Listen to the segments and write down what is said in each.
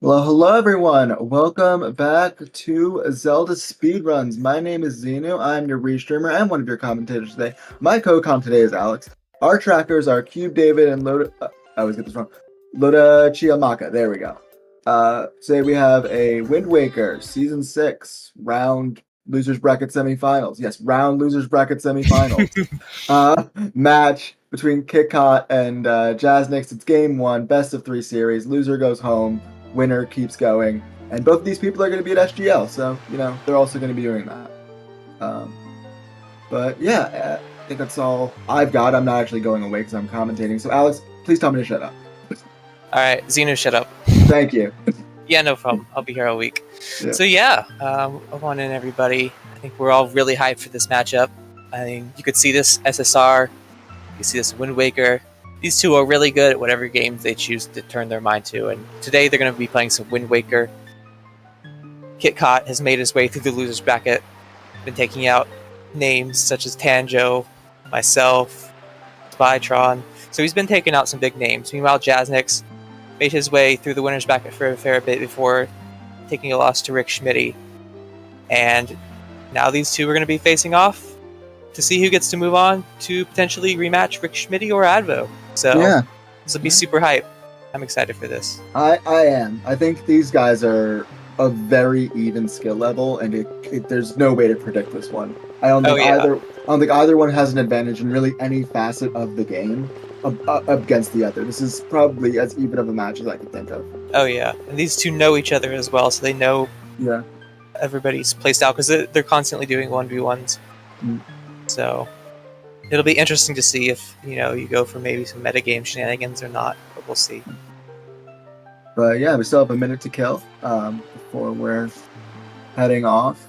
Well, hello everyone. Welcome back to Zelda Speedruns. My name is Zenu. I'm your restreamer and one of your commentators today. My co-com today is Alex. Our trackers are Cube David and Loda. I always get this wrong. Loda Chiamaka. There we go. Today we have a Wind Waker Season 6 round losers bracket semifinals. Yes, round losers bracket semifinals. Match between Kitcot and Jasnix. It's game one, best of three series. Loser goes home. Winner keeps going, and both of these people are going to be at SGL, so they're also going to be doing that. But yeah, I think that's all I've got. I'm not actually going away because I'm commentating. So Alex, please tell me to shut up. All right, Zeno, shut up. Thank you. Yeah, no problem. I'll be here all week. Yeah. So yeah, welcome in everybody. I think we're all really hyped for this matchup. I think you could see this SSR, you could see this Wind Waker. These two are really good at whatever games they choose to turn their mind to, and today they're going to be playing some Wind Waker. Kitcot has made his way through the losers bracket, been taking out names such as Tanjo, myself, Spytron. So he's been taking out some big names. Meanwhile, Jasnix made his way through the winners bracket for a fair bit before taking a loss to Rick Schmitty. And now these two are going to be facing off to see who gets to move on to potentially rematch Rick Schmitty or Advo. So yeah, this will be super hype. I'm excited for this. I am. I think these guys are a very even skill level, and there's no way to predict this one. I don't think either one has an advantage in really any facet of the game against the other. This is probably as even of a match as I can think of. Oh yeah, and these two know each other as well, so they know everybody's placed out because they're constantly doing 1v1s. So it'll be interesting to see if you go for maybe some metagame shenanigans or not, but we'll see. But yeah, we still have a minute to kill before we're heading off.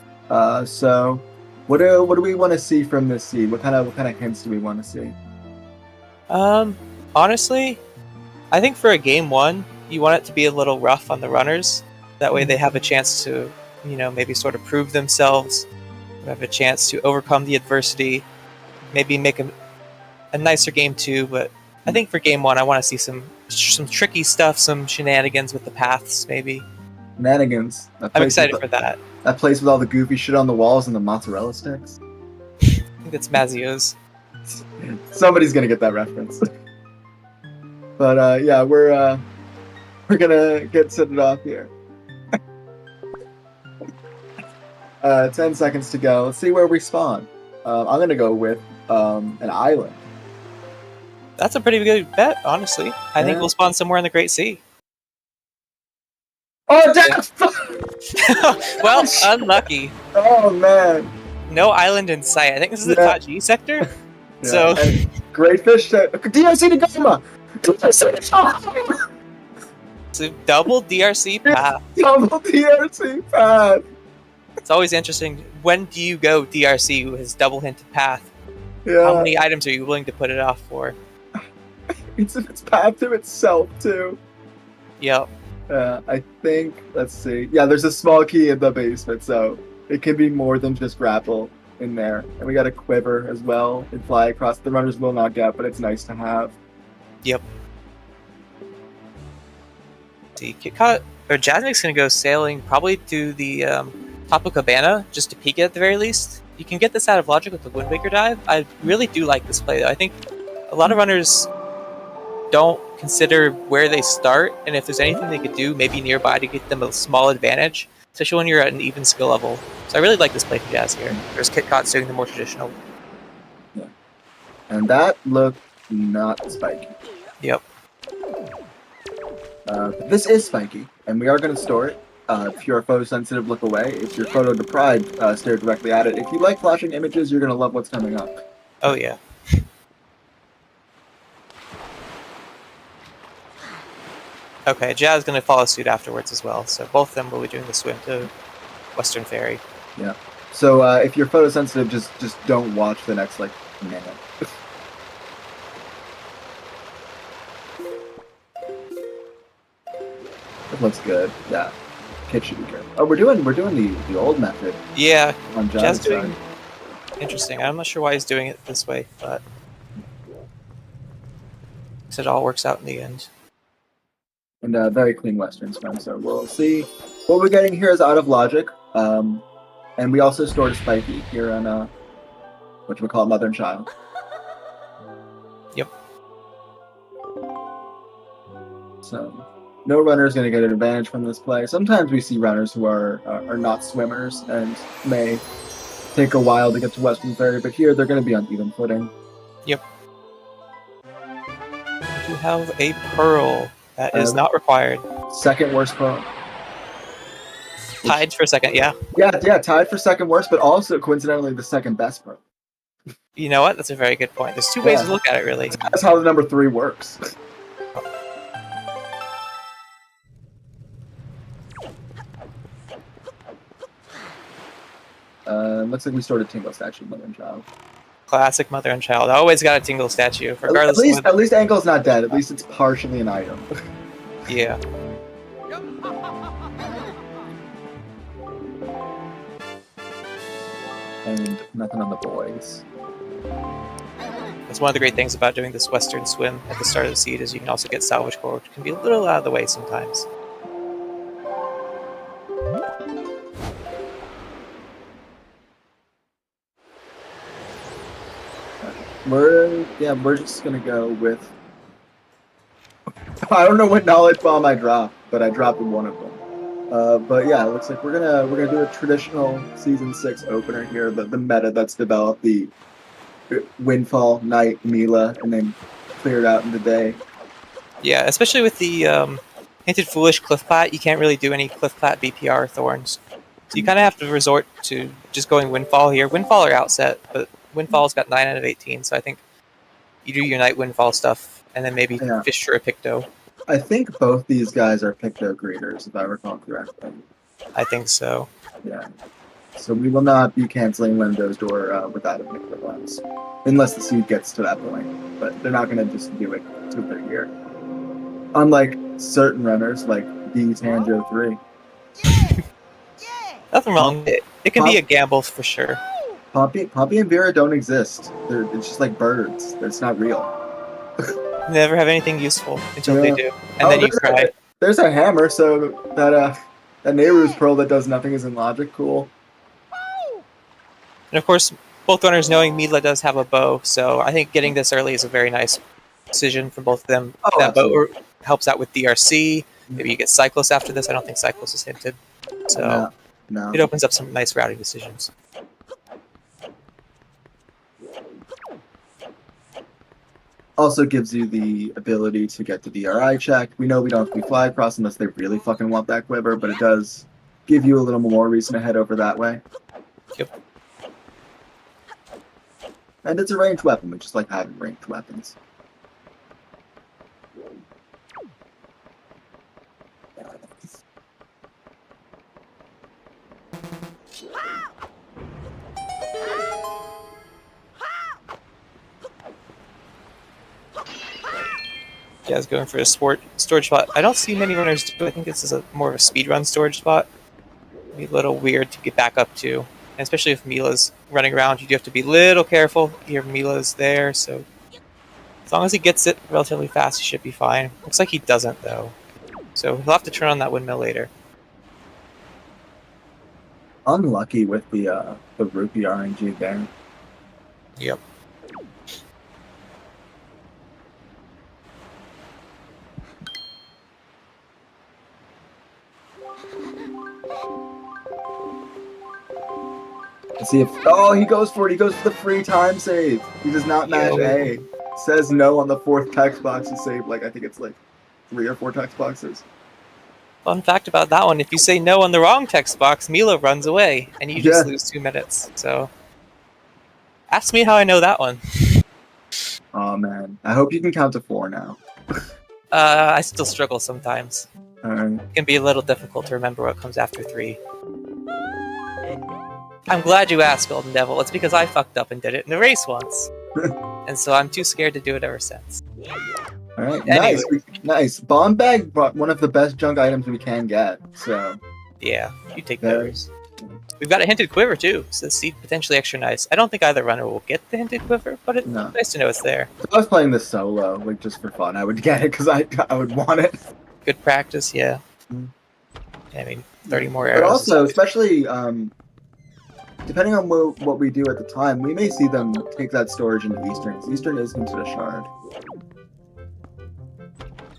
So what do we want to see from this seed? What kind of hints do we want to see? Honestly, I think for a game one, you want it to be a little rough on the runners. That way they have a chance to, maybe sort of prove themselves, have a chance to overcome the adversity, maybe make a nicer game two. But I think for game one, I want to see some tricky stuff, some shenanigans with the paths, maybe. Shenanigans. I'm excited for that. That place with all the goofy shit on the walls and the mozzarella sticks. I think that's Mazio's. Somebody's gonna get that reference. But yeah, we're gonna get set it off here. 10 seconds to go. Let's see where we spawn. I'm gonna go with an island. That's a pretty good bet, honestly. I think we'll spawn somewhere in the Great Sea. Oh, damn! Well, unlucky. Oh man. No island in sight. I think this is the Taji sector. So great fish. DRC to Gama. So double DRC path. Double DRC path. It's always interesting. When do you go DRC who has double hinted path? Yeah. How many items are you willing to put it off for? It's path to itself too. Yep. I think, let's see. Yeah, there's a small key in the basement, so it can be more than just grapple in there. And we got a quiver as well and fly across. The runners will not get, but it's nice to have. Yep. See, Kitcot or Jasnick's gonna go sailing probably to the top of Cabana just to peek it at the very least. You can get this out of logic with the Wind Waker dive. I really do like this play though. I think a lot of runners don't consider where they start, and if there's anything they could do maybe nearby to get them a small advantage, especially when you're at an even skill level. So I really like this play from Jazz here. There's Kitcot doing the more traditional. Yeah. And that looked not spiky. Yep. This is spiky, and we are going to store it. If you're photosensitive, look away. If you're photo deprived, stare directly at it. If you like flashing images, you're going to love what's coming up. Oh yeah. Okay, Jazz is going to follow suit afterwards as well, so both of them will be doing the swim to Western Ferry. Yeah. So if you're photosensitive, just don't watch the next minute. It looks good. Yeah. Kit should be good. Oh, we're doing the old method. Yeah. On Jazz Jazz's doing side. interesting. I'm not sure why he's doing it this way, but it all works out in the end. and very clean Western swim. So we'll see. What we're getting here is out of logic. And we also stored a spiky here on what we call mother and child. Yep. So no runner is going to get an advantage from this play. Sometimes we see runners who are not swimmers and may take a while to get to Western Ferry, but here they're going to be on even footing. Yep. We do have a pearl. That is not required. Second worst pearl. Tied for second, yeah. Yeah, tied for second worst, but also coincidentally the second best pearl. You know what? That's a very good point. There's two ways to look at it, really. That's how the number 3 works. Looks like we stored a Tingle statue, mother and child. Classic mother and child. Always got a Tingle statue, regardless. At least Ankle's not dead. At least it's partially an item. Yeah. And nothing on the boys. That's one of the great things about doing this Western swim at the start of the seed is you can also get salvage core, which can be a little out of the way sometimes. We're just gonna go with. I don't know what knowledge bomb I dropped, but I dropped one of them. But yeah, it looks like we're gonna do a traditional season 6 opener here. The meta that's developed, the Windfall, Night, Mila, and then cleared out in the day. Yeah, especially with the Hinted Foolish Cliffplat, you can't really do any Cliffplat BPR Thorns. So you kind of have to resort to just going Windfall here. Windfall or Outset, but Windfall's got 9 out of 18, so I think you do your Night Windfall stuff, and then maybe fish for a Picto. I think both these guys are Picto greeters, if I recall correctly. I think so. Yeah. So we will not be canceling Windows Door without a Picto lens, unless the seed gets to that point. But they're not going to just do it until they're here. Unlike certain runners, like D-Tanjo3. Nothing wrong. It can be a gamble for sure. Poppy and Vera don't exist. It's just like birds. It's not real. Never have anything useful until they do, and then you cry. There's a hammer, so that Nehru's pearl that does nothing is in logic. Cool. And of course, both runners knowing Mila does have a bow, so I think getting this early is a very nice decision for both of them. Oh, that bow helps out with DRC. Maybe you get Cyclos after this. I don't think Cyclos is hinted, so no. It opens up some nice routing decisions. Also gives you the ability to get the DRI check. We know we don't have to be fly across unless they really fucking want that quiver, but it does give you a little more reason to head over that way. Yep. And it's a ranged weapon. We just like having ranged weapons. Yeah, I was going for a storage spot. I don't see many runners do. I think this is more of a speedrun storage spot. It'd be a little weird to get back up to. And especially if Mila's running around, you do have to be a little careful. Here, Mila's there, so as long as he gets it relatively fast, he should be fine. Looks like he doesn't, though. So he'll have to turn on that windmill later. Unlucky with the rupee RNG there. Yep. Let's see if he goes for it. He goes for the free time save. He does not match A. Says no on the 4th text box to save I think it's like 3 or 4 text boxes. Fun fact about that one, if you say no on the wrong text box, Mila runs away and you just lose 2 minutes. So ask me how I know that one. Oh man. I hope you can count to 4 now. I still struggle sometimes. Alright. It can be a little difficult to remember what comes after 3. I'm glad you asked, Golden Devil. It's because I fucked up and did it in the race once. And so I'm too scared to do it ever since. Alright, Anyway. nice. Bomb bag brought one of the best junk items we can get, so... Yeah, you take those. We've got a hinted quiver too, so the seed potentially extra nice. I don't think either runner will get the hinted quiver, but it's nice to know it's there. If I was playing this solo, just for fun, I would get it because I would want it. good practice, yeah. Mm. I mean, 30 more But arrows. also, especially depending on what we do at the time, we may see them take that storage into Eastern. Eastern is considered a shard.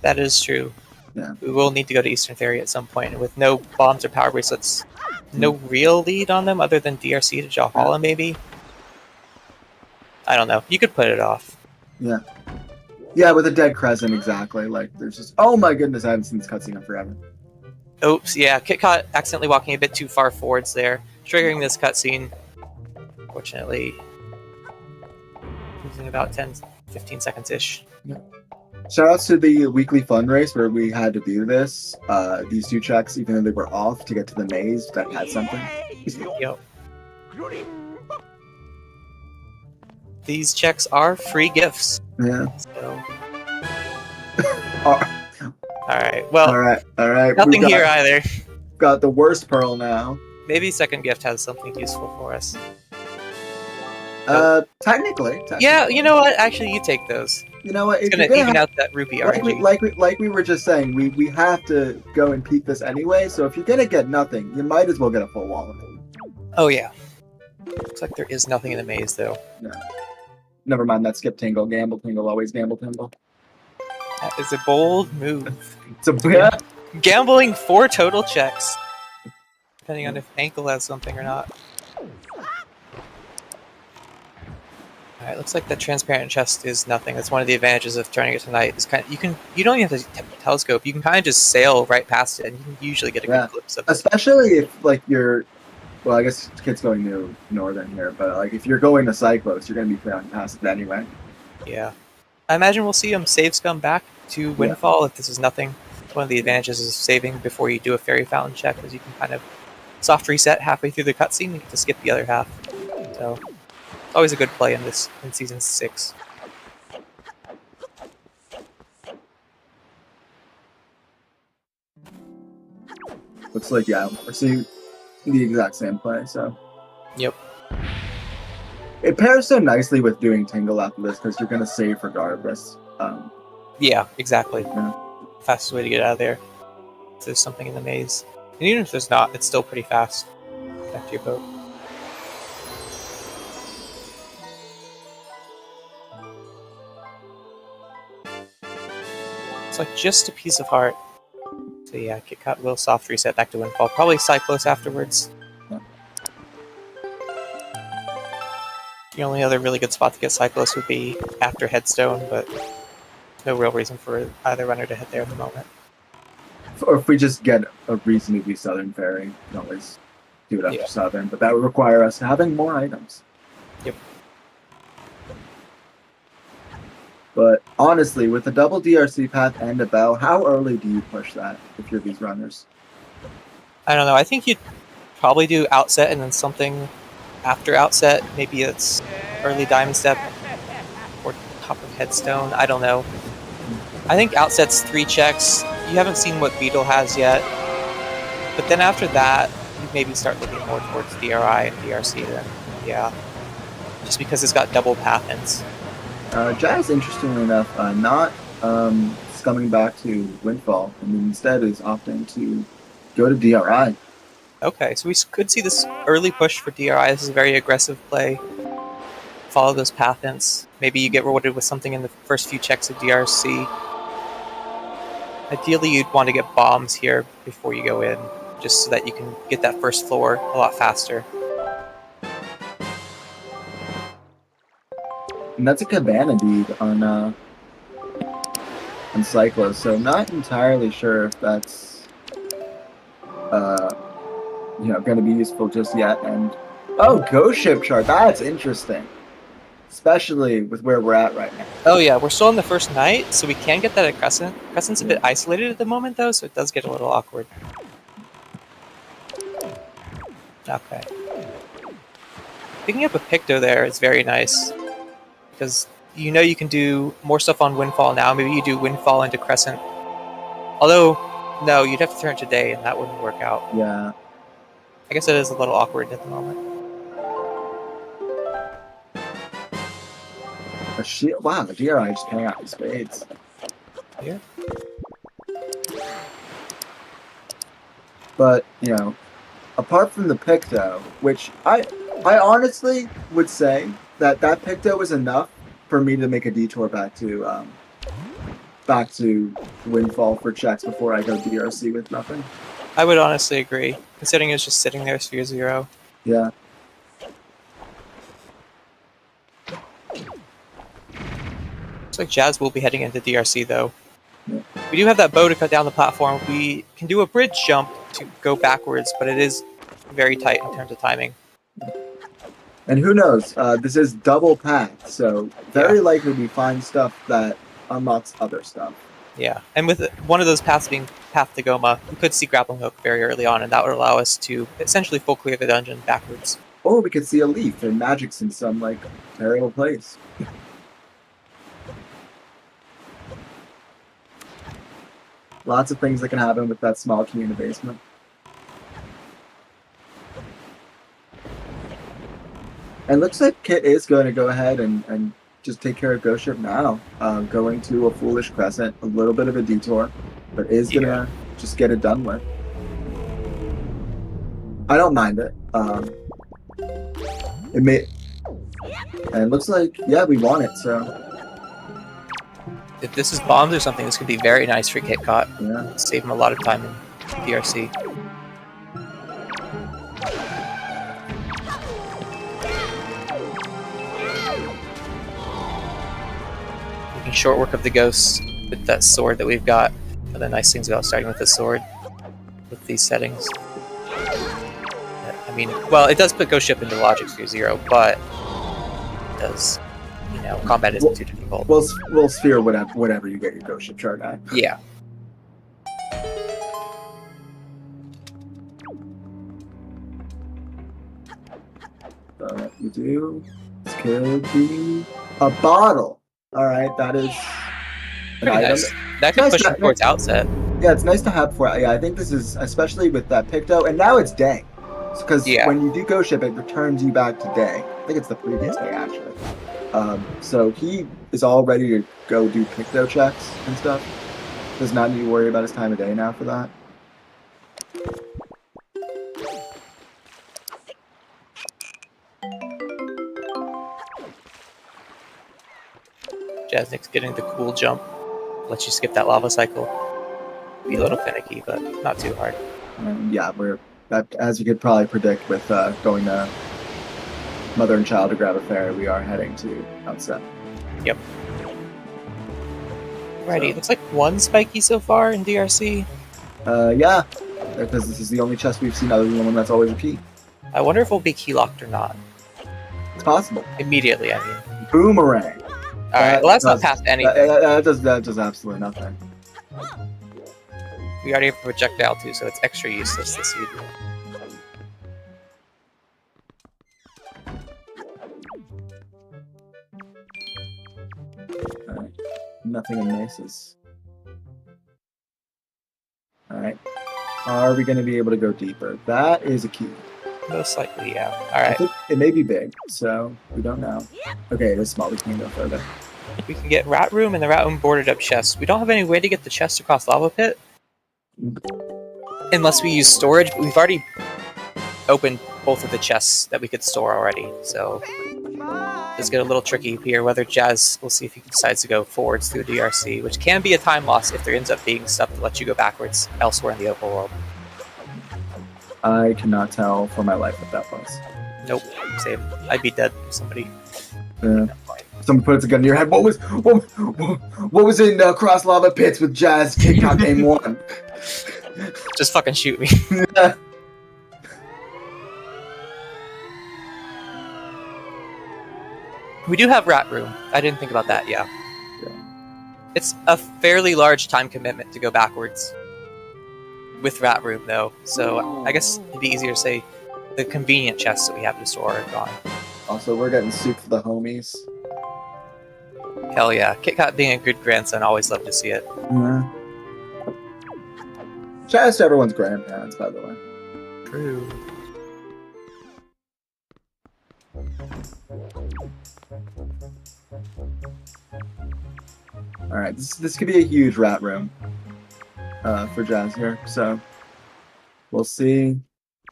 That is true. Yeah. We will need to go to Eastern Theory at some point, and with no bombs or power bracelets, no real lead on them other than DRC to Jahala, maybe. I don't know. You could put it off. Yeah. Yeah, with a dead Crescent, exactly. Like, there's just... Oh my goodness, I haven't seen this cutscene in forever. Oops, yeah. Kitcot accidentally walking a bit too far forwards there, triggering this cutscene. Fortunately, losing about 10-15 seconds-ish. Yeah. Shoutouts to the weekly fun race where we had to do this. These 2 checks, even though they were off, to get to the maze that had something. Yep. These checks are free gifts. Yeah. So. Alright, well, alright. Nothing here either. Got the worst pearl now. Maybe second gift has something useful for us. Technically. Yeah, you know what? Actually, you take those. You know what? It's gonna even out that rupee RNG. Like we were just saying, we have to go and peek this anyway. So if you're gonna get nothing, you might as well get a full wall of it. Oh yeah. Looks like there is nothing in the maze though. No. Never mind that skip tingle, gamble tingle, always gamble tingle. That is a bold move. It's a Gambling 4 total checks, depending on if ankle has something or not. Alright, looks like the transparent chest is nothing. That's one of the advantages of turning it tonight. It's kind of, you don't even have to telescope. You can kind of just sail right past it, and you can usually get a good glimpse of it. Especially if like you're, well, I guess kid's going to northern here, but like if you're going to Cyclos, you're going to be flying past it anyway. Yeah, I imagine we'll see him save scum back to Windfall if this is nothing. One of the advantages of saving before you do a fairy fountain check is you can kind of soft reset halfway through the cutscene and get to skip the other half. So. Always a good play in season 6. Looks like we're seeing the exact same play. So. Yep. It pairs so nicely with doing Tingle after this because you're gonna save regardless. Yeah, exactly. Yeah. Fastest way to get out of there. If there's something in the maze, and even if there's not, it's still pretty fast. Back to your boat. It's like just a piece of heart. So yeah, Kitcot will soft reset back to Windfall. Probably Cyclos afterwards. Yeah. The only other really good spot to get Cyclos would be after Headstone, but no real reason for either runner to head there at the moment. Or if we just get a reasonably Southern Ferry, we can always do it after Southern, but that would require us having more items. Yep. But honestly, with the double DRC path and a bell, how early do you push that if you're these runners? I don't know. I think you'd probably do outset and then something after outset. Maybe it's early diamond step or top of headstone. I don't know. I think outset's 3 checks. You haven't seen what Beetle has yet. But then after that, you maybe start looking more towards DRI and DRC then. Yeah. Just because it's got double path ends. Jazz, interestingly enough, not scumming back to Windfall, and instead is opting to go to DRI. Okay, so we could see this early push for DRI. This is a very aggressive play. Follow those path ends. Maybe you get rewarded with something in the first few checks of DRC. Ideally, you'd want to get bombs here before you go in, just so that you can get that first floor a lot faster. And that's a Cabana deed on Cyclos, so not entirely sure if that's going to be useful just yet. And Ghost Ship chart, that's interesting, especially with where we're at right now. Oh yeah, we're still on the first night, so we can get that at Crescent. Crescent's a bit isolated at the moment though, so it does get a little awkward. Okay. Picking up a Picto there is very nice. Because you know you can do more stuff on Windfall now. Maybe you do Windfall into Crescent. Although, no, you'd have to turn it to day, and that wouldn't work out. Yeah. I guess it is a little awkward at the moment. Wow, the DRI just paying out in spades. Yeah. But apart from the Picto, which I honestly would say that Picto was enough for me to make a detour back to Windfall for checks before I go DRC with nothing. I would honestly agree, considering it's just sitting there, Sphere 0. Yeah. Looks like Jazz will be heading into DRC though. Yeah. We do have that bow to cut down the platform. We can do a bridge jump to go backwards, but it is very tight in terms of timing. And who knows? This is double path, so very likely we find stuff that unlocks other stuff. Yeah, and with one of those paths being Path to Goma, we could see Grappling Hook very early on, and that would allow us to essentially full clear the dungeon backwards. Or we could see a leaf and magic's in some terrible place. Lots of things that can happen with that small key in the basement. And looks like Kit is going to go ahead and just take care of Ghost Ship now. Going to a Foolish Crescent, a little bit of a detour, but is going to just get it done with. I don't mind it. And it looks like, we want it, so. If this is bombs or something, this could be very nice for Kitcot. Yeah. Save him a lot of time in DRC. Making short work of the ghosts with that sword that we've got. One of the nice things about starting with the sword with these settings. I mean, well, it does put Ghost Ship into Logic Sphere 0, but it does, combat isn't too difficult. Well, Sphere, whatever you get your Ghost Ship chart at. Yeah. You do. This could be a bottle. All right, that is an item. Nice. That could push him towards outset. Yeah, it's nice to have for. Yeah, I think this is especially with that Picto, and now it's day, because when you do Ghost Ship, it returns you back to day. I think it's the previous day actually. So he is all ready to go do Picto checks and stuff. Does not need to worry about his time of day now for that. Jasnix getting the cool jump. Lets you skip that lava cycle. Be a little finicky, but not too hard. Yeah, as you could probably predict with going to Mother and Child to grab a fairy, we are heading to outset. Yep. Alrighty, it looks like one spiky so far in DRC. Yeah, because this is the only chest we've seen other than the one that's always a key. I wonder if we'll be key locked or not. It's possible. Immediately, I mean. Boomerang. Alright, well that's not past anything. That does absolutely nothing. We already have a projectile too, so it's extra useless this seed. Alright. Nothing in Maces. Alright. Are we going to be able to go deeper? That is a key. Most likely, yeah. I Alright. think it may be big, so we don't know. Okay, it is small. We can go further. We can get Rat Room and the Rat Room boarded up chests. We don't have any way to get the chest across Lava Pit. Unless we use storage, but we've already opened both of the chests that we could store already, so it's get a little tricky here. Whether Jazz, we'll see if he decides to go forwards through DRC, which can be a time loss if there ends up being stuff that lets you go backwards elsewhere in the overworld. I cannot tell for my life what that was. Nope, same. I'd be dead if somebody. Yeah. Someone puts a gun in your head. What was in Cross Lava Pits with Jazz Kitcot Game 1? Just fucking shoot me. Yeah. We do have Rat Room. I didn't think about that, yeah. It's a fairly large time commitment to go backwards with Rat Room, though. So I guess it'd be easier to say the convenient chests that we have to store are gone. Also, we're getting soup for the homies. Hell yeah. Kitcot being a good grandson, always love to see it. Yeah. Shout out to everyone's grandparents, by the way. True. Alright, this could be a huge Rat Room for Jazz here, so We'll see.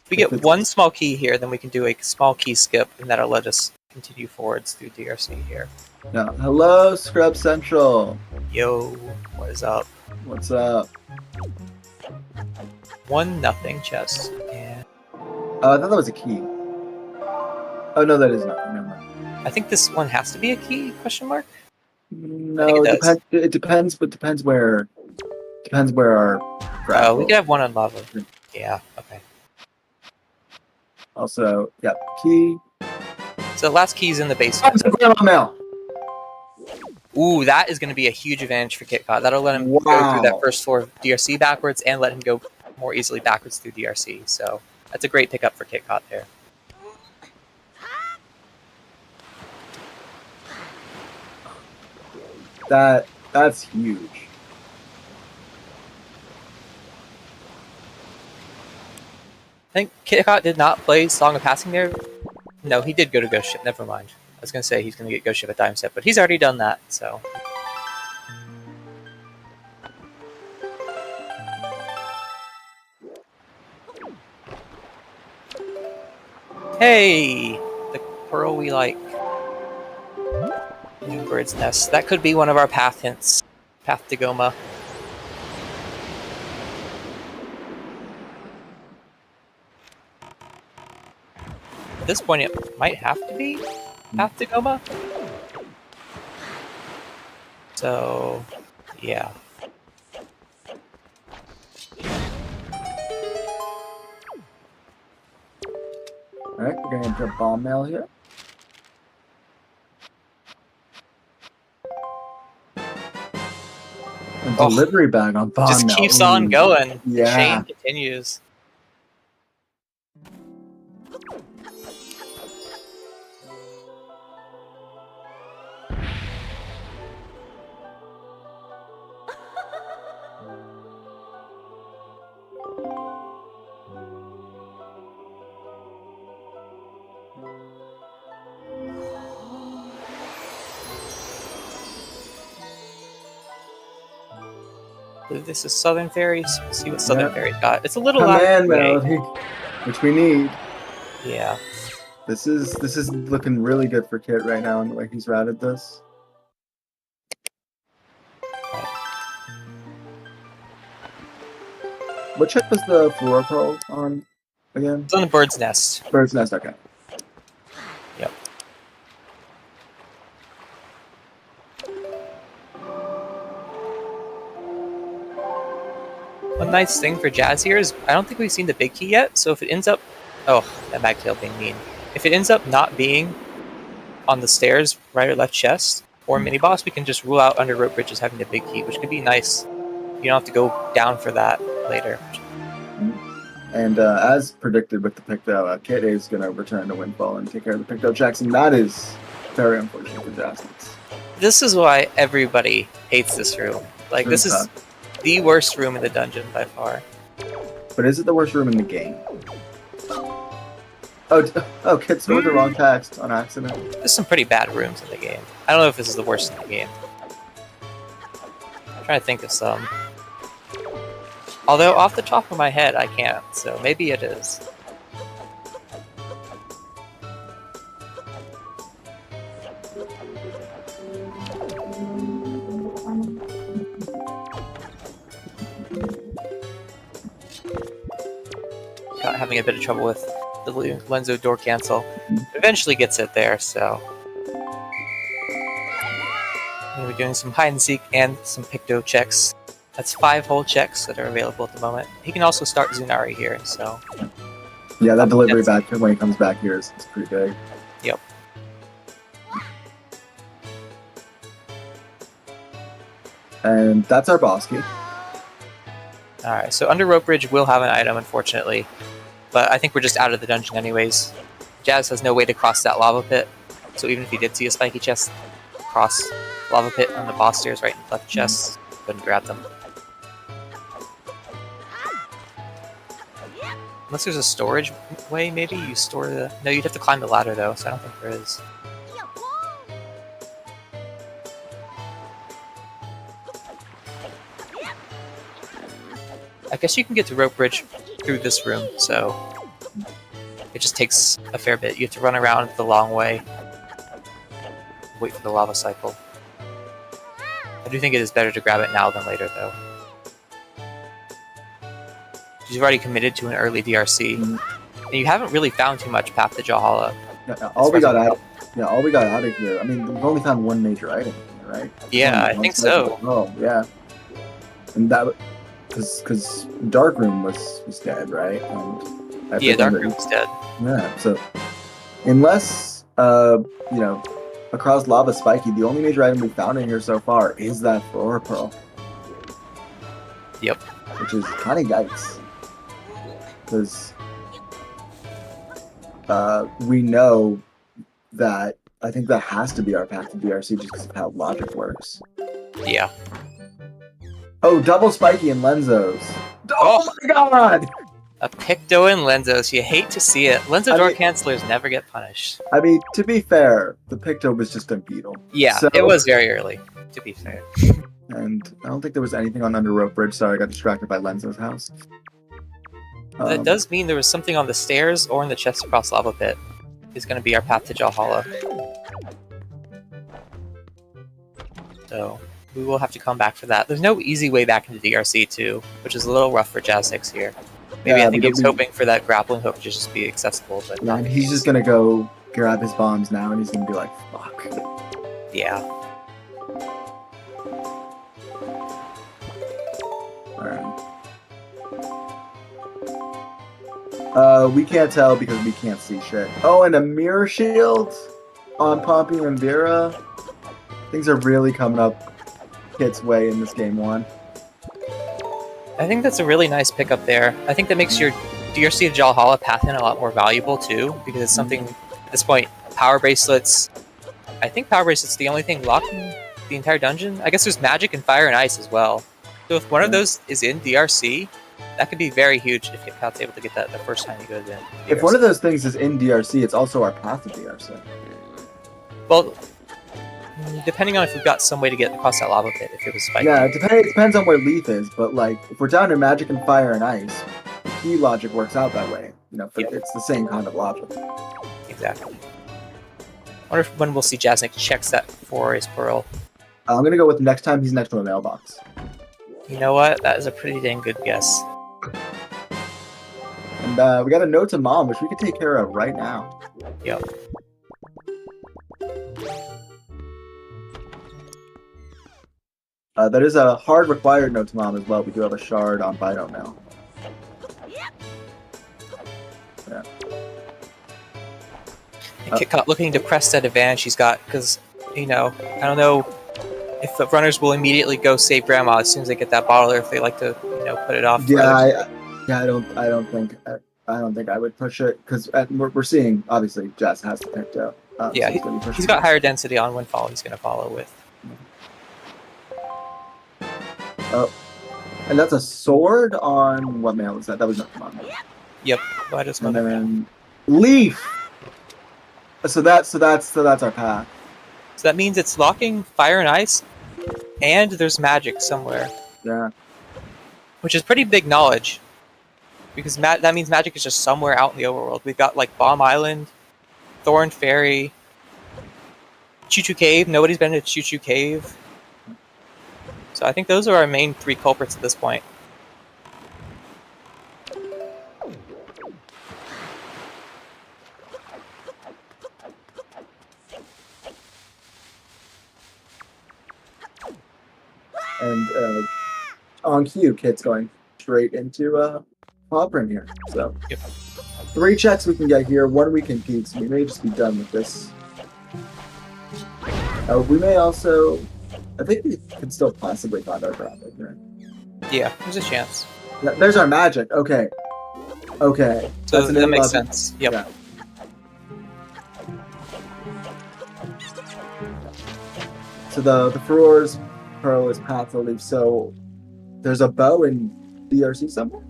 If we if get it's- one small key here, then we can do a small key skip, and that'll let us continue forwards through DRC here. Yeah. Hello, Scrub Central. Yo, what is up? What's up? 1-0 chest. And Oh, I thought that was a key. Oh no, that is not. Never mind. I think this one has to be a key? Question mark. No, it it depends. It depends, but depends where our. Oh, we could have one on lava. Yeah. Okay. Also, yeah, key. So the last key is in the basement. Grandma mail. Ooh, that is going to be a huge advantage for Kitcot. That'll let him go through that first floor of DRC backwards and let him go more easily backwards through DRC. So that's a great pickup for Kitcot there. That's huge. I think Kitcot did not play Song of Passing there. No, he did go to Ghost Ship. Never mind. I was going to say he's going to get Ghost Ship at Dime Step, but he's already done that, so. Hey! The pearl we like. New bird's nest. That could be one of our path hints. Path to Goma. At this point, it might have to be Path to Goma. So, yeah. Alright, we're gonna enter bomb mail here. A delivery bag on bomb Just mail. keeps on going. Yeah. The chain continues. I believe this is Southern Fairies. Let's see what Southern Fairies got. It's a little Command out of melody, which we need. Yeah. This is looking really good for Kit right now in the way he's routed this. What check was the floor pearl on again? It's on the bird's nest. Bird's nest, okay. Yep. One nice thing for Jazz here is I don't think we've seen the big key yet, so if it ends up... Oh, that magtail being mean. If it ends up not being on the stairs, right or left chest, or mini boss, we can just rule out under rope bridges having the big key, which could be nice. You don't have to go down for that later. And as predicted with the Picto, Kit is going to return to Windfall and take care of the Picto checks, and that is very unfortunate for Jasnix. This is why everybody hates this room. Like, this is the worst room in the dungeon by far. But is it the worst room in the game? Oh, Kit scored the wrong text on accident. There's some pretty bad rooms in the game. I don't know if this is the worst in the game. I'm trying to think of some. Although, off the top of my head, I can't, so maybe it is. Got having a bit of trouble with the Lenzo door cancel. Eventually gets it there, so. And we're doing some hide and seek and some Picto checks. That's 5 whole checks that are available at the moment. He can also start Zunari here, so. Yeah, that delivery back when he comes back here is pretty big. Yep. And that's our boss key. Alright, so under Rope Bridge will have an item, unfortunately. But I think we're just out of the dungeon anyways. Jazz has no way to cross that lava pit. So even if he did see a spiky chest, cross lava pit on the boss stairs right and left chests, couldn't grab them. Unless there's a storage way, maybe you store the... No, you'd have to climb the ladder though, so I don't think there is. I guess you can get to Rope Bridge through this room, so it just takes a fair bit. You have to run around the long way, wait for the lava cycle. I do think it is better to grab it now than later, though. You've already committed to an early DRC, and you haven't really found too much Path to Jahala. Yeah, all we got out of here. I mean, we've only found one major item, right? Yeah, I think so. Oh, yeah. And that because Dark Room was dead, right? And yeah, Dark Room's dead. Yeah, so unless you know, across Lava Spiky, the only major item we found in here so far is that Flora Pearl. Yep. Which is kind of yikes. Because we know that I think that has to be our path to DRC just because of how logic works. Yeah. Oh, double Spiky and Lenzos. Oh my god! A Picto and Lenzos. You hate to see it. Lenzo door cancelers never get punished. I mean, to be fair, the Picto was just a beetle. Yeah, so, it was very early, to be fair. And I don't think there was anything on Under Rope Bridge. Sorry, I got distracted by Lenzo's house. That does mean there was something on the stairs or in the chest across Lava Pit. Is going to be our path to Jahala. So we will have to come back for that. There's no easy way back into DRC too, which is a little rough for Jasnix here. Maybe I think he was hoping for that grappling hook to just be accessible, but yeah, he's just gonna go grab his bombs now, and he's gonna be like, "Fuck." Yeah. We can't tell because we can't see shit. Oh, and a mirror shield on Pompey and Vera. Things are really coming up Kit's way in this game one. I think that's a really nice pickup there. I think that makes your DRC of Jahala path in a lot more valuable too, because it's something at this point. Power bracelets. I think power bracelets the only thing locking the entire dungeon. I guess there's magic and fire and ice as well. So if one of those is in DRC, that could be very huge if Kitcot's able to get that the first time you go to DRC. If one of those things is in DRC, it's also our path to DRC. Well, depending on if we've got some way to get across that lava pit, if it was spiky. Yeah, it depends on where Leaf is, but like, if we're down to magic and fire and ice, the key logic works out that way. You know, it's the same kind of logic. Exactly. I wonder when we'll see Jasnix checks that for his pearl. I'm gonna go with next time he's next to a mailbox. You know what? That is a pretty dang good guess. And we got a note to Mom, which we could take care of right now. Yep. That is a hard required note to Mom as well. We do have a shard on Bido now. Yeah. Kitcot looking to press that advantage he's got, because, you know, I don't know if the runners will immediately go save Grandma as soon as they get that bottle, or if they like to, you know, put it off. Yeah, I don't think I would push it, because we're seeing obviously Jazz has the Picto. Yeah, so he's got higher density on Windfall. He's going to follow with. Oh, and that's a sword on what mail is that? That was not Mom. Yep. Go ahead, and then Leaf. So that's our path. So that means it's locking fire and ice, and there's magic somewhere. Yeah. Which is pretty big knowledge, because that means magic is just somewhere out in the overworld. We've got like Bomb Island, Thorn Ferry, Choo Choo Cave. Nobody's been to Choo Choo Cave. So I think those are our main three culprits at this point. And on cue, Kit's going straight into Poprin here. So, yep. 3 checks we can get here, 1 we can keep, so we may just be done with this. We may also... I think we can still possibly find our grappling here. Yeah, there's a chance. Yeah, there's our magic. Okay. Okay. So that makes sense. Yep. Yeah. So the Furor's Pearl is path to Leaf. So there's a bow in DRC somewhere?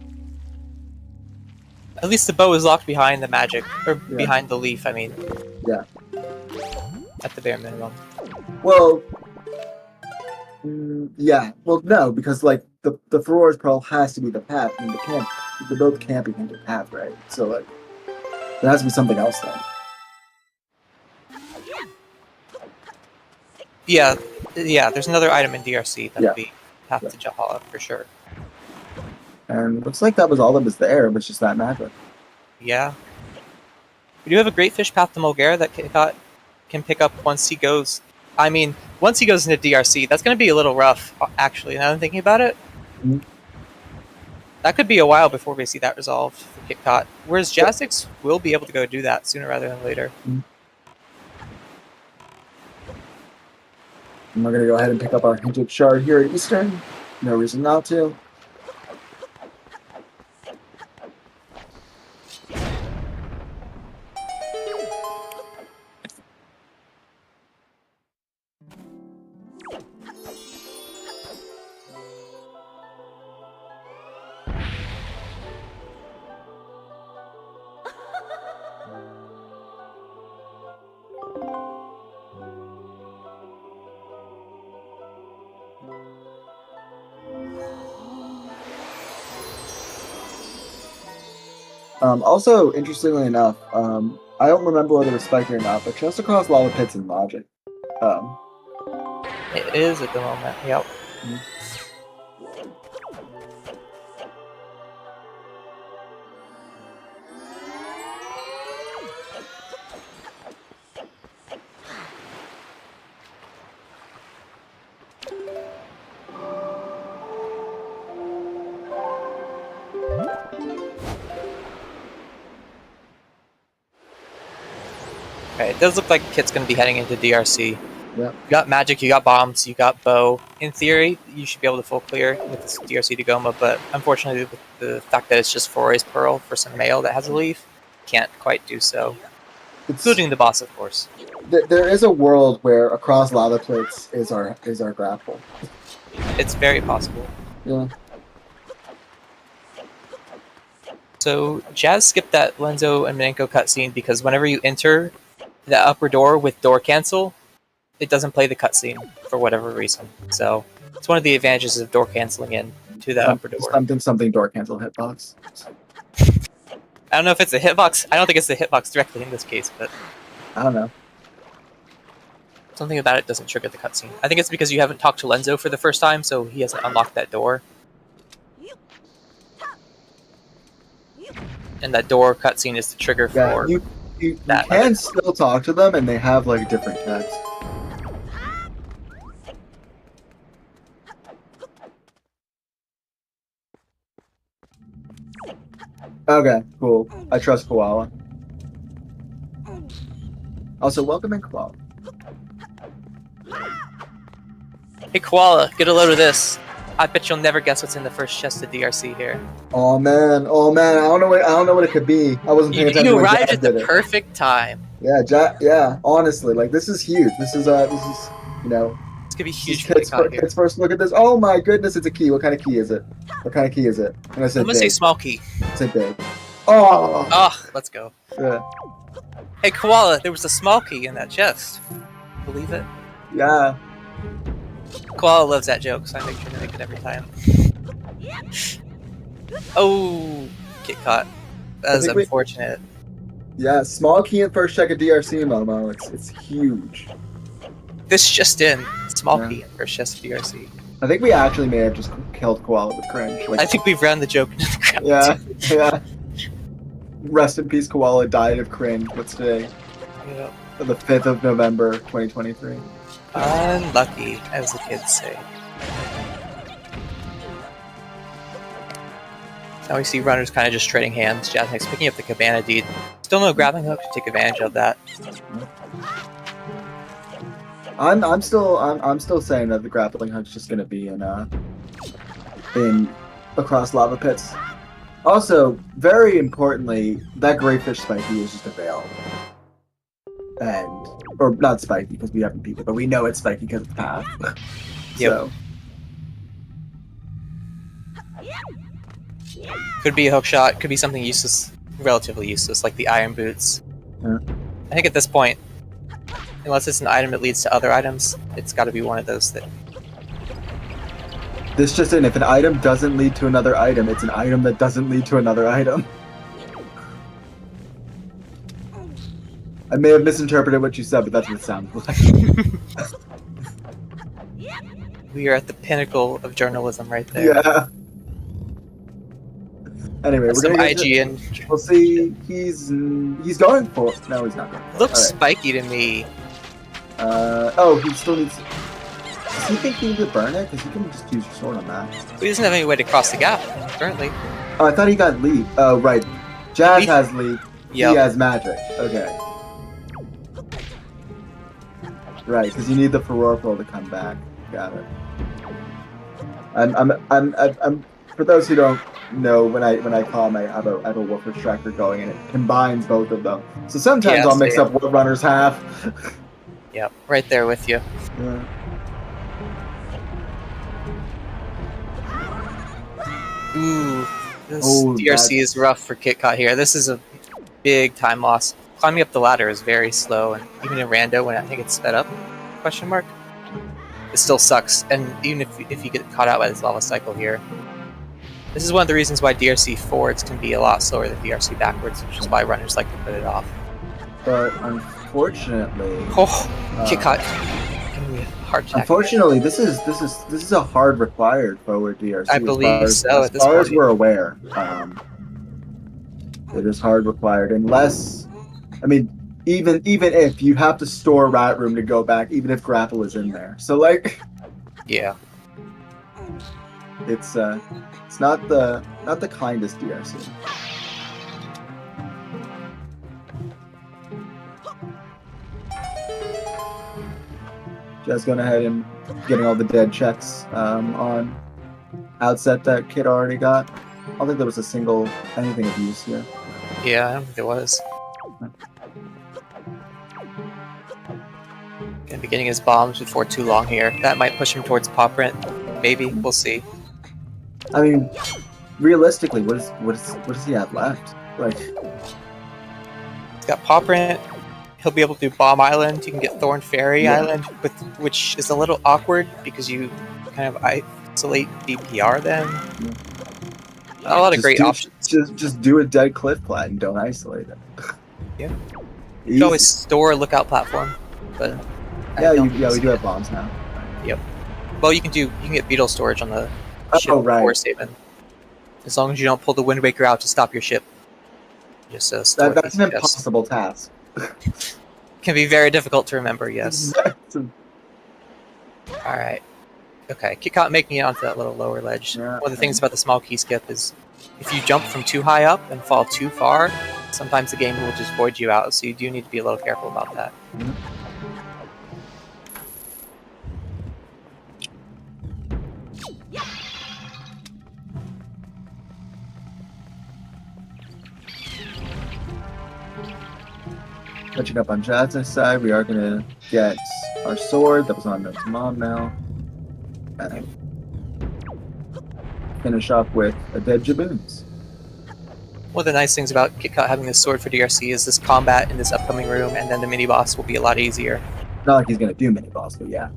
At least the bow is locked behind the magic, or behind the leaf, I mean. Yeah. At the bare minimum. Well... yeah, well, no, because like the Furor's Pearl has to be the path, and The build can't be hand in half, right? So like, there has to be something else then. Yeah, there's another item in DRC that'll Yeah. be Path to Jahala for sure. And looks like that was all that was there, was just that magic. Yeah. We do have a great fish Path to Mulgara that Kitcot can pick up once he goes. I mean, once he goes into DRC, that's going to be a little rough, actually, now I'm thinking about it. Mhm. That could be a while before we see that resolved for Kitcot. Whereas Jasnix will be able to go do that sooner rather than later. And we're going to go ahead and pick up our hinted shard here at Eastern. No reason not to. Also, interestingly enough, I don't remember whether it was spiky or not, but just across lava pits and logic. It is at the moment, yep. Okay, it does look like Kit's going to be heading into DRC. Yeah. You got magic, you got bombs, you got bow. In theory, you should be able to full clear with this DRC to Goma, but unfortunately, with the fact that it's just Forays Pearl for some mail that has a leaf, can't quite do so. Including the boss, of course. There is a world where across lava plates is our grapple. It's very possible. Yeah. So Jazz skipped that Lenzo and Minenko cutscene because whenever you enter the upper door with door cancel, it doesn't play the cutscene for whatever reason. So it's one of the advantages of door canceling in to the upper door. Something door cancel hitbox. I don't know if it's a hitbox. I don't think it's the hitbox directly in this case, but I don't know. Something about it doesn't trigger the cutscene. I think it's because you haven't talked to Lenzo for the first time, so he hasn't unlocked that door. And that door cutscene is the trigger for you can still talk to them, and they have like different text. Okay, cool. I trust Koala. Also, welcome in, Koala. Hey Koala, get a load of this. I bet you'll never guess what's in the first chest of DRC here. Oh man, I don't know what it could be. I wasn't paying attention. You arrived at the perfect time. Yeah, honestly, like this is huge. This is you know. This could be huge for Kids first look at this. Oh my goodness, it's a key. What kind of key is it? I'm gonna say small key. Say big. Oh, let's go. Yeah. Hey Koala, there was a small key in that chest. Believe it? Yeah. Koala loves that joke, so I make sure to make it every time. Oh, Kitcot. That was unfortunate. Yeah, small key in first check of DRC, Momo. It's huge. This just in. Small key in first chest of DRC. I think we actually may have just killed Koala with cringe. I think we've ran the joke into the ground. Yeah. Rest in peace, Koala died of cringe. What's today? Yep. The 5th of November, 2023. Unlucky, as the kids say. Now we see runners kind of just trading hands. Jasnix picking up the Cabana deed. Still no grappling hook to take advantage of that. I'm still saying that the grappling hook's just gonna be in across lava pits. Also, very importantly, that Greyfish Spiky is just available. Or not spiky because we haven't beat it, but we know it's spiky because it's path. Yep. Could be a hook shot, could be something useless, relatively useless, like the iron boots. Yeah. I think at this point, unless it's an item that leads to other items, it's got to be one of those that... This just in, if an item doesn't lead to another item, it's an item that doesn't lead to another item. I may have misinterpreted what you said, but that's what it sounds like. We are at the pinnacle of journalism right there. Yeah. Anyway, That's we're some gonna get IGN. We'll see. He's going for it. No, he's not going for it. Looks All spiky to me. right. Oh, he still needs. Does he think he needs to burn it? Because he can just use your sword on that. He doesn't have any way to cross the gap currently. Oh, I thought he got lead. Oh, right. Jazz Lead? has lead. Yep. He has magic. Okay. Right, because you need the furore pearl to come back. Got it. I'm. For those who don't know, when I call him, I have a Wolfers tracker going, and it combines both of them. So sometimes Yeah, I'll mix same. up what runners have. Yep, right there with you. Yeah. Ooh, this Oh, DRC is rough for Kitcot here. This is a big time loss. Climbing up the ladder is very slow, and even in Rando, when I think it's sped up, question mark, it still sucks. And even if you get caught out by this lava cycle here, this is one of the reasons why DRC forwards can be a lot slower than DRC backwards, which is why runners like to put it off. But unfortunately, Oh, Kitcot. Hard attack. Unfortunately, this is a hard required forward DRC. I believe so. As far as we're aware, it is hard required. Unless, I mean, even if you have to store rat room to go back, even if grapple is in there. So like, yeah, it's not the kindest DRC. Just going ahead and getting all the dead checks on outset that Kid already got. I don't think there was a single anything of use here. yeah, I don't think there was. Gonna be getting his bombs before too long here. That might push him towards paw print. Maybe we'll see. I mean, realistically, what does he have left? Like, He's got paw print. He'll be able to do Bomb Island. You can get Thorn Fairy Island, which is a little awkward because you kind of isolate DPR then. Not a lot of great options. Just do a dead cliff plat and don't isolate it. Yeah. You can always store a lookout platform, but we do have bombs now. Yep. Well, you can get beetle storage on the ship before saving. As long as you don't pull the Wind Waker out to stop your ship. Just store that's an impossible task. Can be very difficult to remember, yes. Alright. Okay, Kitcot making it onto that little lower ledge. Yeah, One of the things about the small key skip is if you jump from too high up and fall too far, sometimes the game will just void you out, so you do need to be a little careful about that. Mm-hmm. Catching up on Jazz's side, we are going to get our sword that was on Note's mom now. And finish up with a dead Jaboons. One of the nice things about Kitcot having this sword for DRC is this combat in this upcoming room, and then the mini-boss will be a lot easier. Not like he's going to do mini-boss, but yeah.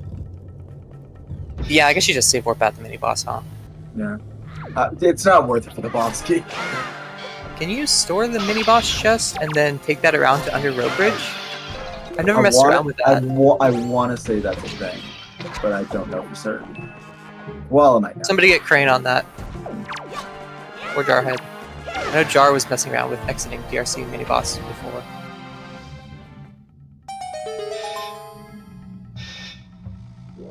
Yeah, I guess you just save warp out the mini-boss, huh? Yeah. It's not worth it for the boss key. Can you store the mini-boss chest and then take that around to under road bridge? I've never messed around with that. I want to say that's a thing, but I don't know for certain. Well, I might know. Somebody get Crane on that. Or Jarhead. I know Jar was messing around with exiting DRC mini-boss before.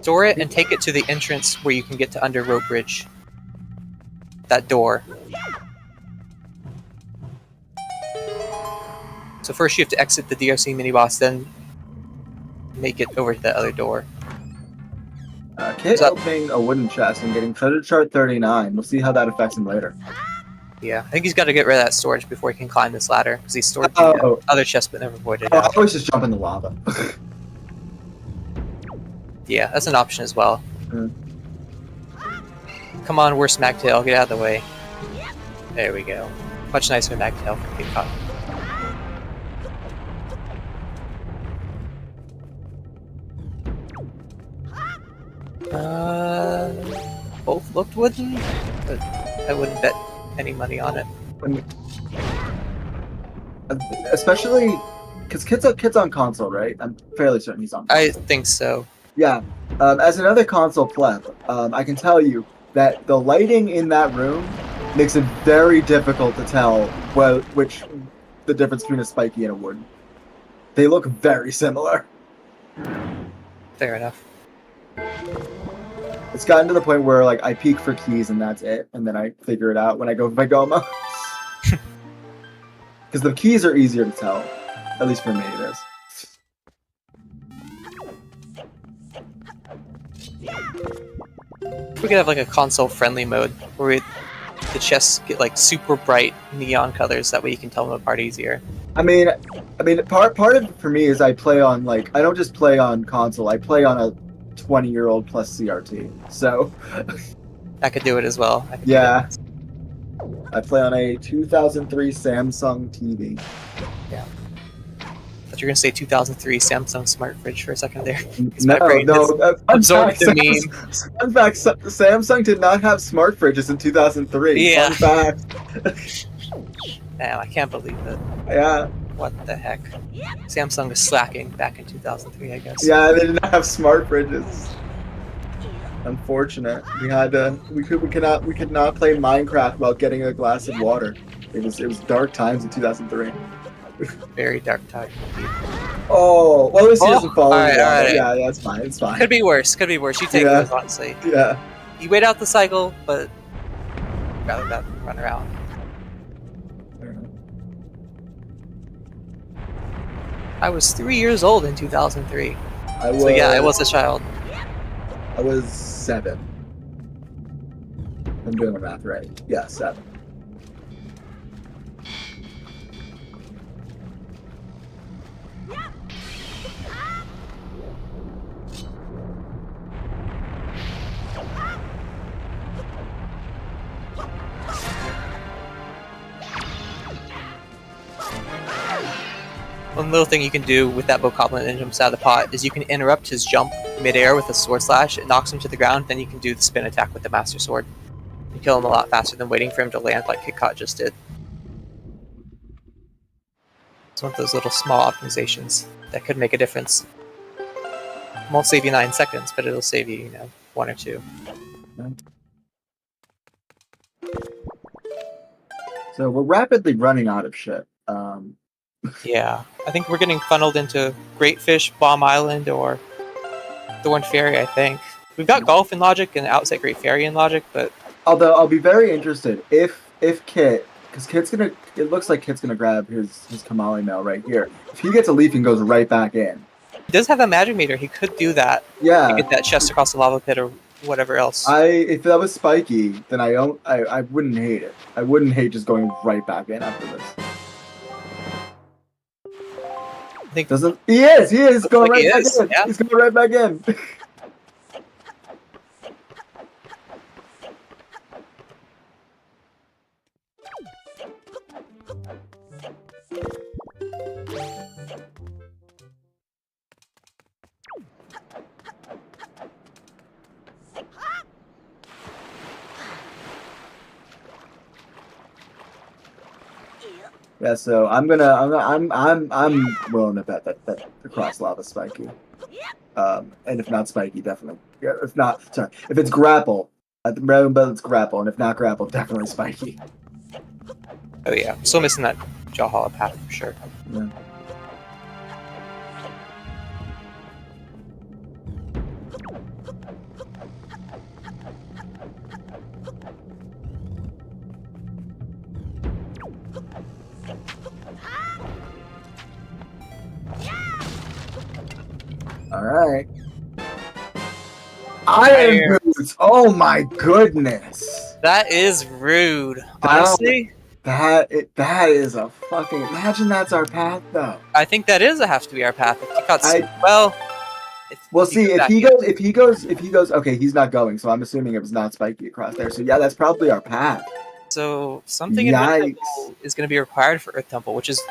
Store it and take it to the entrance where you can get to under road bridge. That door. So first you have to exit the DRC mini-boss, then make it over to the other door. Kid opening a wooden chest and getting treasure chart 39. We'll see how that affects him later. Yeah, I think he's got to get rid of that storage before he can climb this ladder, because he stored the other chest but never voided I out. always just jump in the lava. Yeah, that's an option as well. Mm. Come on, we're Smacktail, get out of the way. There we go. Much nicer Magtail for Kitcot. both looked wooden, but I wouldn't bet any money on it. Especially because Kit's on console, right? I'm fairly certain he's on console. I think so. Yeah. As another console pleb, I can tell you that the lighting in that room makes it very difficult to tell which the difference between a spiky and a wooden. They look very similar. Fair enough. It's gotten to the point where like I peek for keys and that's it, and then I figure it out when I go for my Goma. Because the keys are easier to tell, at least for me it is. We could have like a console-friendly mode where the chests get like super bright neon colors. That way you can tell them apart easier. I mean, part of it for me is I play on like I don't just play on console. I play on a 20-year-old plus CRT. So I could do it as well. yeah, I play on a 2003 Samsung TV. Yeah. But you're gonna say 2003 Samsung smart fridge for a second there. No. Absorbed the meme. Fun fact: Samsung did not have smart fridges in 2003. Yeah. Fun fact. Damn, I can't believe it. Yeah. What the heck? Samsung was slacking back in 2003, I guess. Yeah, they did not have smart fridges. Unfortunate. We could not play Minecraft while getting a glass of water. It was dark times in 2003. Very dark time. Oh, well, at least he doesn't follow me. Alright. Yeah, that's fine. It's fine. Could be worse. You take those, honestly. Yeah. You wait out the cycle, but rather than run around. I was 3 years old in 2003. I was a child. I was 7. I'm doing the math right. Yeah, 7. One little thing you can do with that Bokoblin that jumps out of the pot is you can interrupt his jump mid-air with a sword slash. It knocks him to the ground, then you can do the spin attack with the Master Sword. You kill him a lot faster than waiting for him to land like Kitcot just did. It's one of those little small optimizations that could make a difference. It won't save you 9 seconds, but it'll save you, 1 or 2. So we're rapidly running out of shit. Yeah, I think we're getting funneled into Great Fish, Bomb Island, or Thorn Ferry, I think. We've got Golf in Logic and Outset Great Ferry in Logic, but... Although, I'll be very interested if Kit... Because Kit's gonna... It looks like Kit's gonna grab his Kamali mail right here. If he gets a leaf and goes right back in. He does have a Magic Meter. He could do that. Yeah. To get that chest across the lava pit or whatever else. If that was spiky, then I wouldn't hate it. I wouldn't hate just going right back in after this. He is going right back in. Yeah. He's going right back in. Yeah, so I'm willing to bet that the cross lava spiky. And if not spiky, definitely. Yeah, if it's grapple, at the round bet it's grapple, and if not grapple, definitely spiky. Oh yeah, still missing that Jaw path for sure. Yeah. Alright. Iron Boots! Oh my goodness! That is rude. Honestly? That is a fucking... Imagine that's our path, though. I think that has to be our path. We'll see. If he goes... Okay, he's not going, so I'm assuming it was not spiky across there. So yeah, that's probably our path. So something in Earth Temple is going to be required for Earth Temple, which is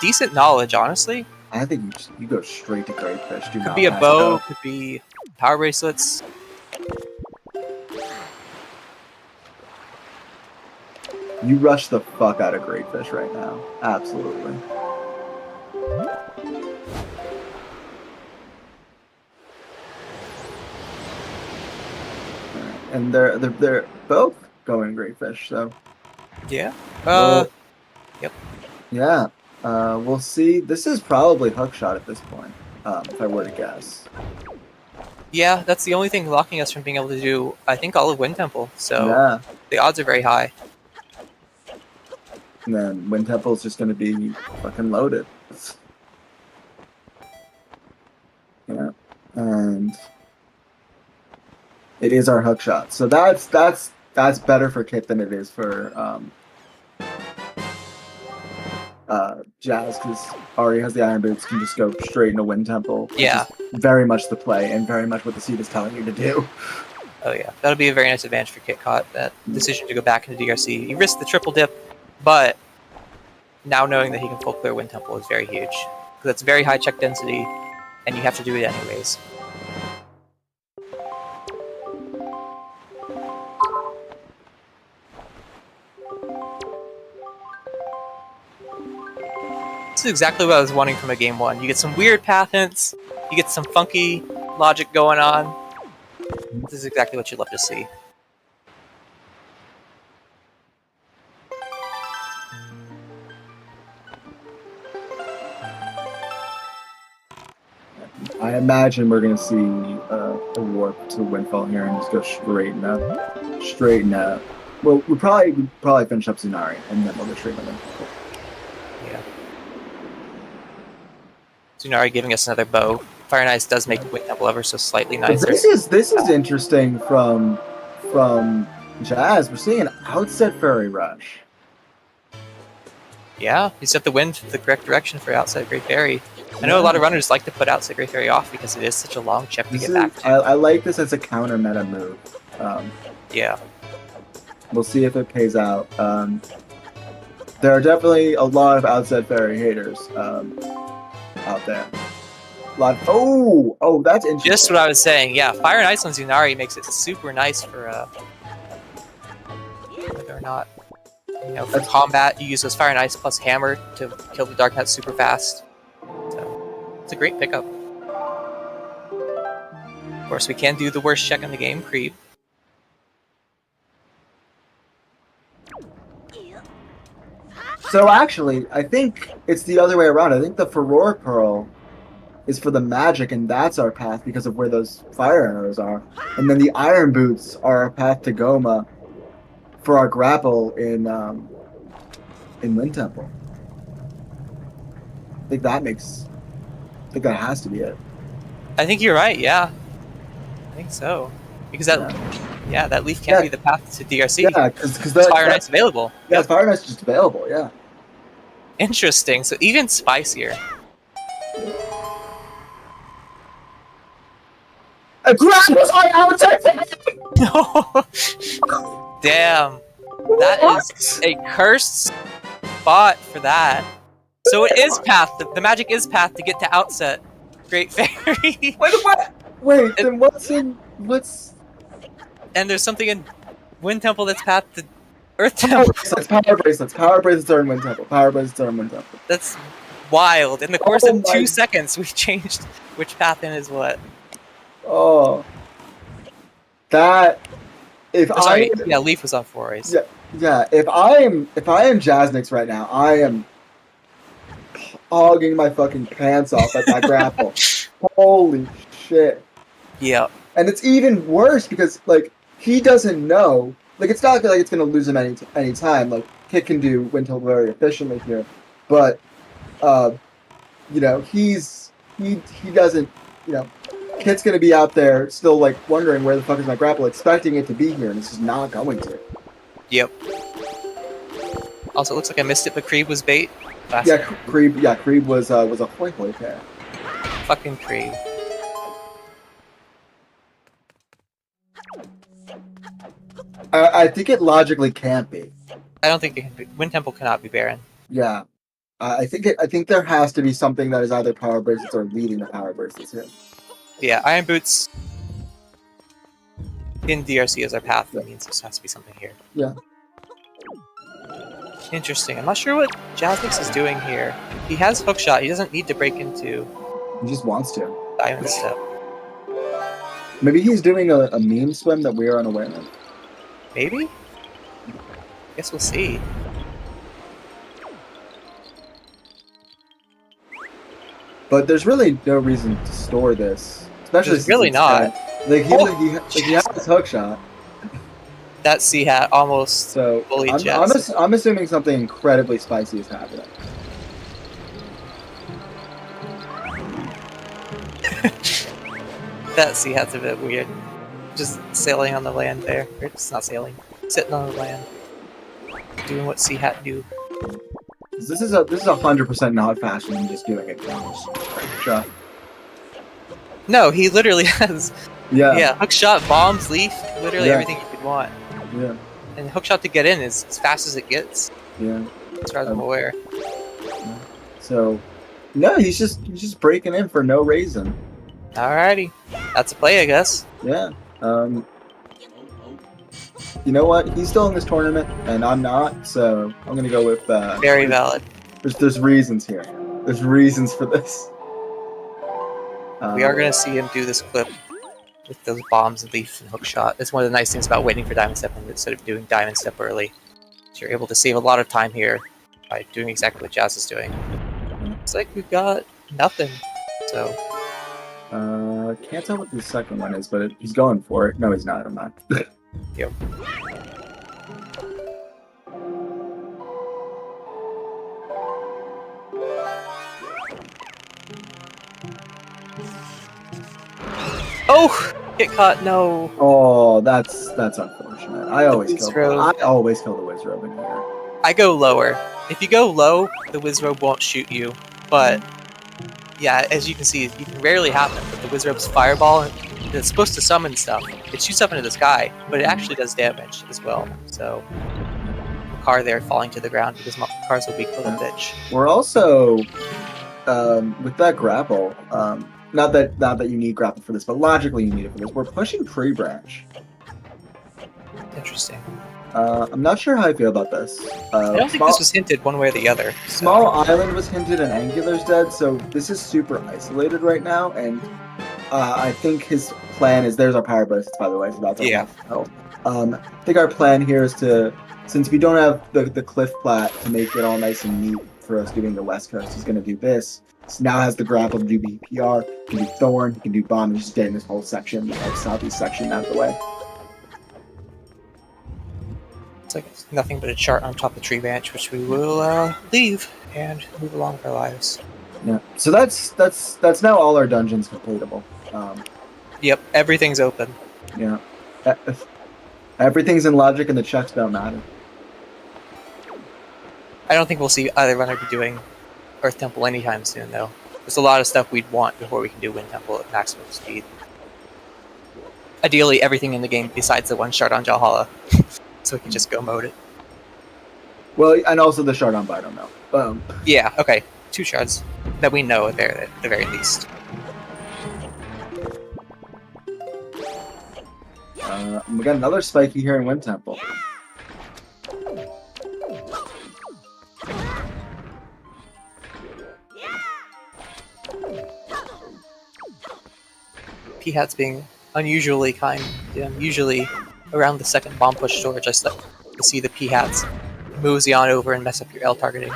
decent knowledge, honestly. I think you go straight to Great Fish. Could be a bow, could be power bracelets. You rush the fuck out of Great Fish right now. Absolutely. And they're both going Great Fish, so Yeah. Yep. Yeah. We'll see. This is probably hookshot at this point, if I were to guess. Yeah, that's the only thing blocking us from being able to do, I think, all of Wind Temple. So Yeah. the odds are very high. And then Wind Temple's just going to be fucking loaded. Yeah. And it is our hookshot. So that's better for Kit than it is for Jazz, because Ari has the Iron Boots, can just go straight into Wind Temple. Yeah. Which is very much the play and very much what the seed is telling you to do. Oh yeah, that'll be a very nice advantage for Kitcot. That decision to go back into DRC. He risked the triple dip, but now knowing that he can full clear Wind Temple is very huge. Because it's very high check density, and you have to do it anyways. This is exactly what I was wanting from a game 1. You get some weird path hints, you get some funky logic going on. This is exactly what you'd love to see. I imagine we're going to see a warp to Windfall here and just go straighten up. Well, we probably finish up Tsunari and then we'll go straight into Windfall. Yeah. Tsunari giving us another bow. Fire and Ice does make Wind Temple ever so slightly nicer. This is interesting from Jazz. We're seeing an outset Fairy Rush. Yeah, you set the wind the correct direction for outside Great Fairy. I know a lot of runners like to put outside Great Fairy off because it is such a long check to get back to. I like this as a counter meta move. Yeah. We'll see if it pays out. There are definitely a lot of outside Fairy haters out there. Oh, that's interesting. Just what I was saying. Yeah, Fire and Ice on Tsunari makes it super nice for whether or not, for combat, you use those Fire and Ice plus Hammer to kill the Dark Net super fast. So it's a great pickup. Of course, we can do the worst check in the game, Creep. So actually, I think it's the other way around. I think the Furore Pearl is for the magic, and that's our path because of where those fire arrows are. And then the Iron Boots are our path to Goma for our grapple in Wind Temple. I think that has to be it. I think you're right, yeah. I think so. Because that leaf can be the path to DRC. Yeah, because Fire Knight's available. Yeah, Fire Knight's just available, yeah. Interesting. So even spicier. A grapple's on outside. No. Damn. That is a cursed spot for that. So it is path. The magic is path to get to outset Great Fairy. Wait, what? Wait, then what's... And there's something in Wind Temple that's path to Earth Temple. Power bracelets. Power bracelets are in Wind Temple. Power bracelets are in Wind Temple. That's wild. In the course of 2 seconds, we've changed which path in is what. Oh. That... Leaf was on 4 race. Yeah, if I am Jasnix right now, I am hogging my fucking pants off at that grapple. Holy shit. Yeah. And it's even worse because, like, he doesn't know. Like, it's not like it's going to lose him any time. Like, Kit can do Wind Temple very efficiently here. But, he doesn't, Kit's going to be out there still, like, wondering where the fuck is my grapple, expecting it to be here, and it's just not going to. Yep. Also, it looks like I missed it, but Creeb was bait. Creeb was a hoi pair. Fucking Creeb. I think it logically can't be. I don't think it can be. Wind Temple cannot be Baron. Yeah. I think there has to be something that is either power bracelets or leading the power bracelets here. Yeah, Iron Boots in DRC as our path. That means there has to be something here. Yeah. Interesting. I'm not sure what Jasnix is doing here. He has hookshot. He doesn't need to break into He just wants to. diamond step. Maybe he's doing a meme swim that we're unaware of. Maybe? Guess we'll see. But there's really no reason to store this. Especially There's really not. Like he has his hookshot. That C-Hat almost So bullied I'm Jess. I'm assuming something incredibly spicy is happening. That C-Hat's a bit weird. Just sailing on the land there. Or it's not sailing. Sitting on the land. Doing what C-Hat do. This is 100% not faster than just doing it. Shot. No, he literally has Yeah. hookshot, bombs, leaf, literally everything you could want. Yeah. And hookshot to get in is as fast as it gets. Yeah. As far as I'm aware. So no, he's just breaking in for no reason. Alrighty. That's a play, I guess. Yeah. You know what? He's still in this tournament, and I'm not. So I'm gonna go with. Very valid. There's reasons here. There's reasons for this. We are going to see him do this clip with those bombs and leaf and hookshot. It's one of the nice things about waiting for diamond step instead of doing diamond step early. So you're able to save a lot of time here by doing exactly what Jazz is doing. Looks like we've got nothing. So Can't tell what the second one is, but he's going for it. No, he's not. I'm not. yep. Oh, Kitcot, no. Oh, that's unfortunate. I always kill the Wizrobe in here. I go lower. If you go low, the Wizrobe won't shoot you. But yeah, as you can see, it can rarely happen. But the Wizrobe's fireball, it's supposed to summon stuff. It shoots up into the sky, but it actually does damage as well. So Makar there falling to the ground because Makar's a weak little bitch. We're also with that grapple. Not that you need grapple for this, but logically you need it for this. We're pushing pre-branch. Interesting. I'm not sure how I feel about this. I don't think this was hinted one way or the other. So. Small Island was hinted and Angular's dead, so this is super isolated right now, and I think his plan is... There's our power burst, by the way, so that's help. I think our plan here is to... Since we don't have the cliff plat to make it all nice and neat for us doing the west coast, he's going to do this. So now has the grapple to do BPR, he can do Thorn, he can do Bomb, and just getting this whole section, like southeast section, out of the way. It's like nothing but a chart on top of the tree branch, which we will leave and move along with our lives. Yeah. So that's now all our dungeons completable. Yep, everything's open. Yeah. Everything's in logic, and the checks don't matter. I don't think we'll see either runner be doing Earth Temple anytime soon, though. There's a lot of stuff we'd want before we can do Wind Temple at maximum speed. Ideally, everything in the game besides the one shard on Valhalla, so we can just go mode it. Well, and also the shard on Bito now. Yeah, okay. 2 shards that we know at the very least. We got another spiky here in Wind Temple. P-Hat's being unusually kind. Usually around the second bomb push storage, I start to see the P-Hats mosey on over and mess up your L targeting.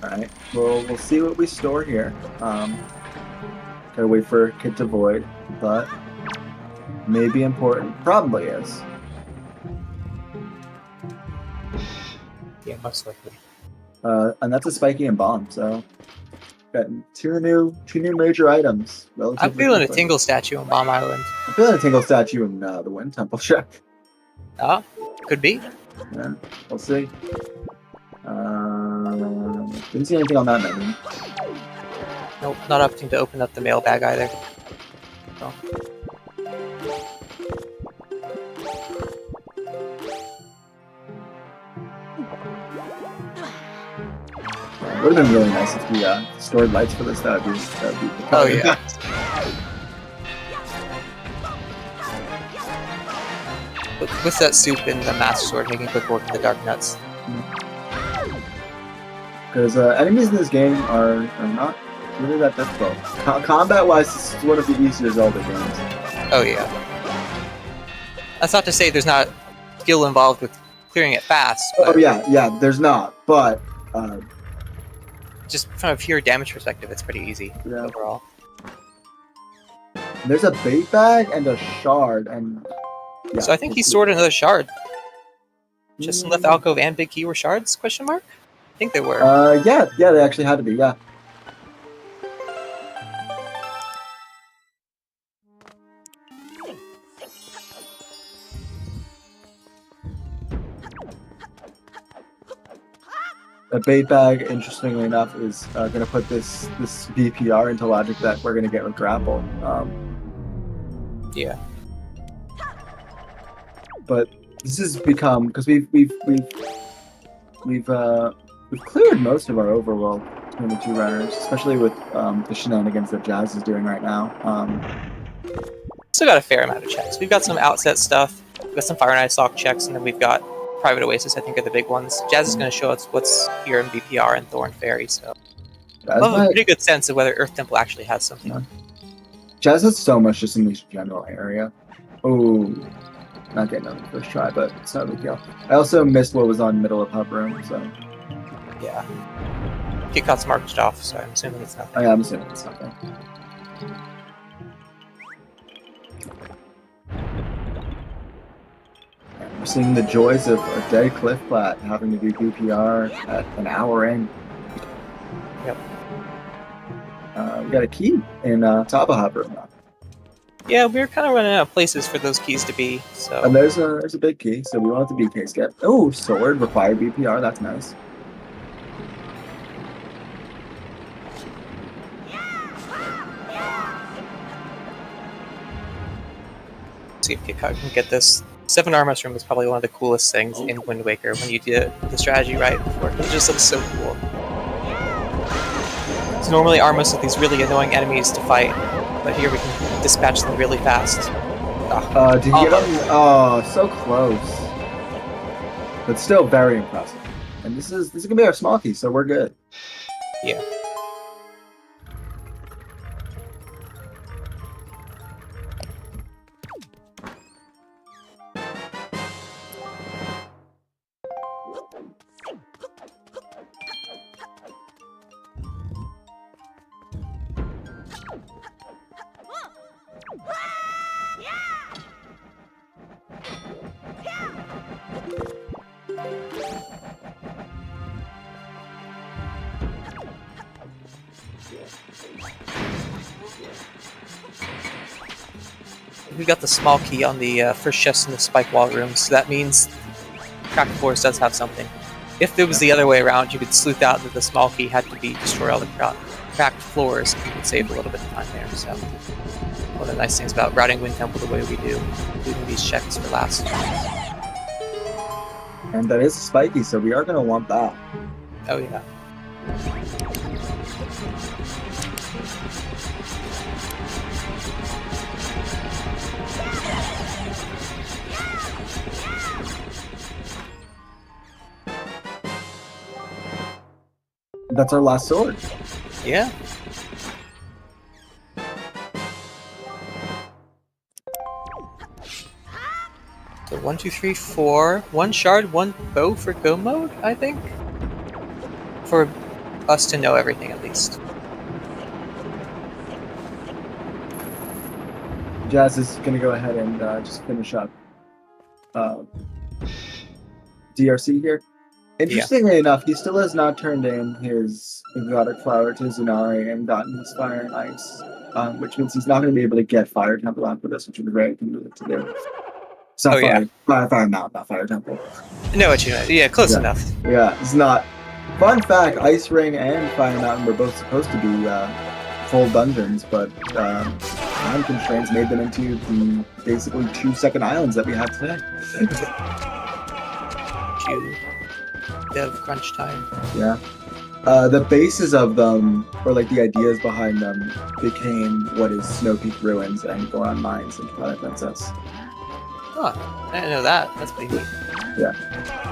Alright, well, we'll see what we store here. Gotta wait for Kit to void, but may be important. Probably is. Yeah, most likely. And that's a spiky and bomb, so got two new major items. I'm feeling a Tingle statue on Bomb Island. I'm feeling a Tingle statue in the Wind Temple check. Ah, could be. Yeah, we'll see. Didn't see anything on that menu. Nope, not opting to open up the mailbag either. So. Would have been really nice if we stored lights for this. That would be Oh yeah. With that soup and the Master Sword making quick work of the Dark Nuts. Because enemies in this game are not really that difficult. Combat-wise, this is one of the easier Zelda games. Oh yeah. That's not to say there's not skill involved with clearing it fast. Oh yeah, there's not, but just from a pure damage perspective, it's pretty easy overall. There's a bait bag and a shard, and yeah, so I think he stored another shard. Just in Left Alcove and Big Key were shards? Question mark? I think they were. Yeah, they actually had to be. Yeah. A bait bag, interestingly enough, is going to put this VPR into logic that we're going to get with grapple. Yeah. But this has become, because we've cleared most of our overworld between the two runners, especially with the shenanigans that Jazz is doing right now. Still got a fair amount of checks. We've got some outset stuff. We've got some Fire and Ice Sock checks, and then we've got Private Oasis, I think, are the big ones. Jazz is going to show us what's here in BPR and Thorn Fairy, so we'll have a pretty good sense of whether Earth Temple actually has something. Yeah. Jazz has so much just in this general area. Oh, not getting on the first try, but it's not a big deal. I also missed what was on middle of hub room, so yeah. Kitcot's marked off, so I'm assuming it's nothing. Oh, yeah, I'm assuming it's nothing. We're seeing the joys of a dead cliff plat having to do BPR at an hour in. Yep. We got a key in top of hub room now. Yeah, we're kind of running out of places for those keys to be, so... And there's a big key, so we want the BK skip. Oh, sword, required BPR, that's nice. Let's see if Kitcot can get this. 7 Armos Room is probably one of the coolest things in Wind Waker when you do the strategy right before. It just looks so cool. So normally Armos are these really annoying enemies to fight, but here we can dispatch them really fast. Did you get him? Oh, so close. But still very impressive. And this is gonna be our small key, so we're good. Yeah. We got the small key on the first chest in the spike wall room, so that means Cracked Floors does have something. If it was the other way around, you could sleuth out that the small key had to be destroy all the cracked floors, and you could save a little bit of time there. So, one of the nice things about routing Wind Temple the way we do, leaving these checks for last. And that is spiky, so we are going to want that. Oh yeah. That's our last sword. Yeah. So 1, 2, 3, 4. 1 shard, 1 bow for go mode, I think? For us to know everything, at least. Jazz is going to go ahead and just finish up DRC here. Interestingly enough, he still has not turned in his exotic flower to Zunari and gotten his fire and ice, which means he's not going to be able to get Fire Temple after this, which would be very convenient to do. So Fire Mountain, not Fire Temple. I know what you meant. Yeah, close enough. Yeah, it's not. Fun fact, Ice Ring and Fire Mountain were both supposed to be full dungeons, but time constraints made them into the basically 2 second islands that we have today. Dev crunch time. Yeah. The bases of them, or like the ideas behind them, became what is Snow Peak Ruins and Goron Mines and Twilight Princess. Huh. I didn't know that. That's pretty neat. Yeah.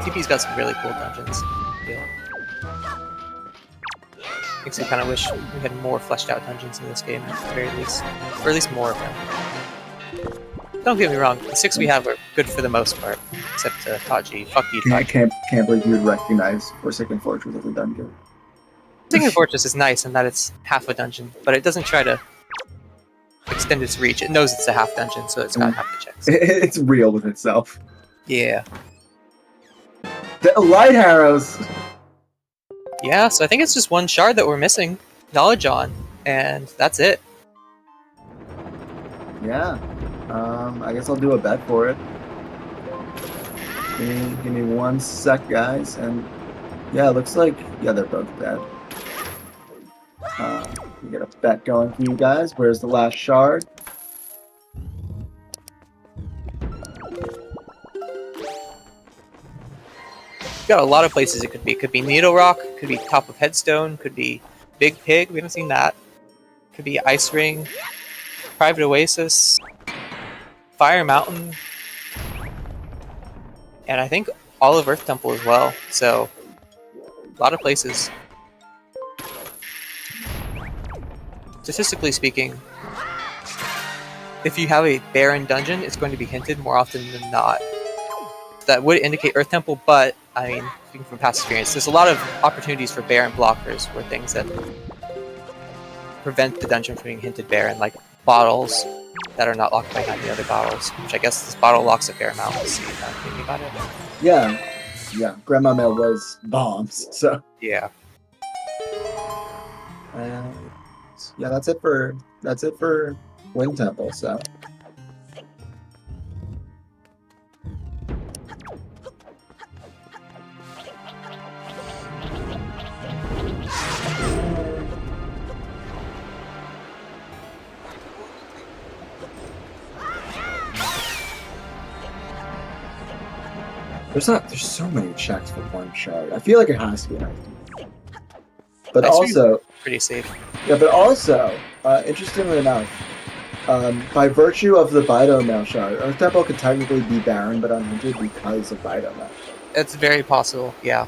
TP's got some really cool dungeons. Yeah. Makes me kind of wish we had more fleshed out dungeons in this game at the very least. Or at least more of them. Don't get me wrong, the 6 we have are good for the most part. Except Taji. Fuck you, I Taji. can't believe you would recognize Forsaken Fortress as a dungeon. Forsaken Fortress is nice in that it's half a dungeon, but it doesn't try to extend its reach. It knows it's a half dungeon, so it's got half the checks. It's real with itself. Yeah. The light arrows! Yeah, so I think it's just one shard that we're missing knowledge on, and that's it. Yeah. I guess I'll do a bet for it. Give me 1 sec, guys, and yeah, it looks like, yeah, they're both dead. We get a bet going for you guys. Where's the last shard? Got a lot of places it could be. Could be Needle Rock, could be Top of Headstone, could be Big Pig, we haven't seen that. Could be Ice Ring, Private Oasis, Fire Mountain, and I think all of Earth Temple as well, so a lot of places. Statistically speaking, if you have a barren dungeon, it's going to be hinted more often than not. That would indicate Earth Temple, but I mean, speaking from past experience, there's a lot of opportunities for barren blockers, or things that prevent the dungeon from being hinted barren, like bottles that are not locked behind the other bottles, which I guess this bottle locks a fair amount. Let's see if I'm thinking about it. Yeah. Grandma Mail was bombs, so. Yeah. Yeah, that's it for Wind Temple, so. There's so many checks for 1 shard. I feel like it has to be an item. But also, pretty safe. Yeah, but also, interestingly enough, by virtue of the Bido Mail shard, Earth Temple could technically be barren but unhindered because of Bido Mail. It's very possible, yeah.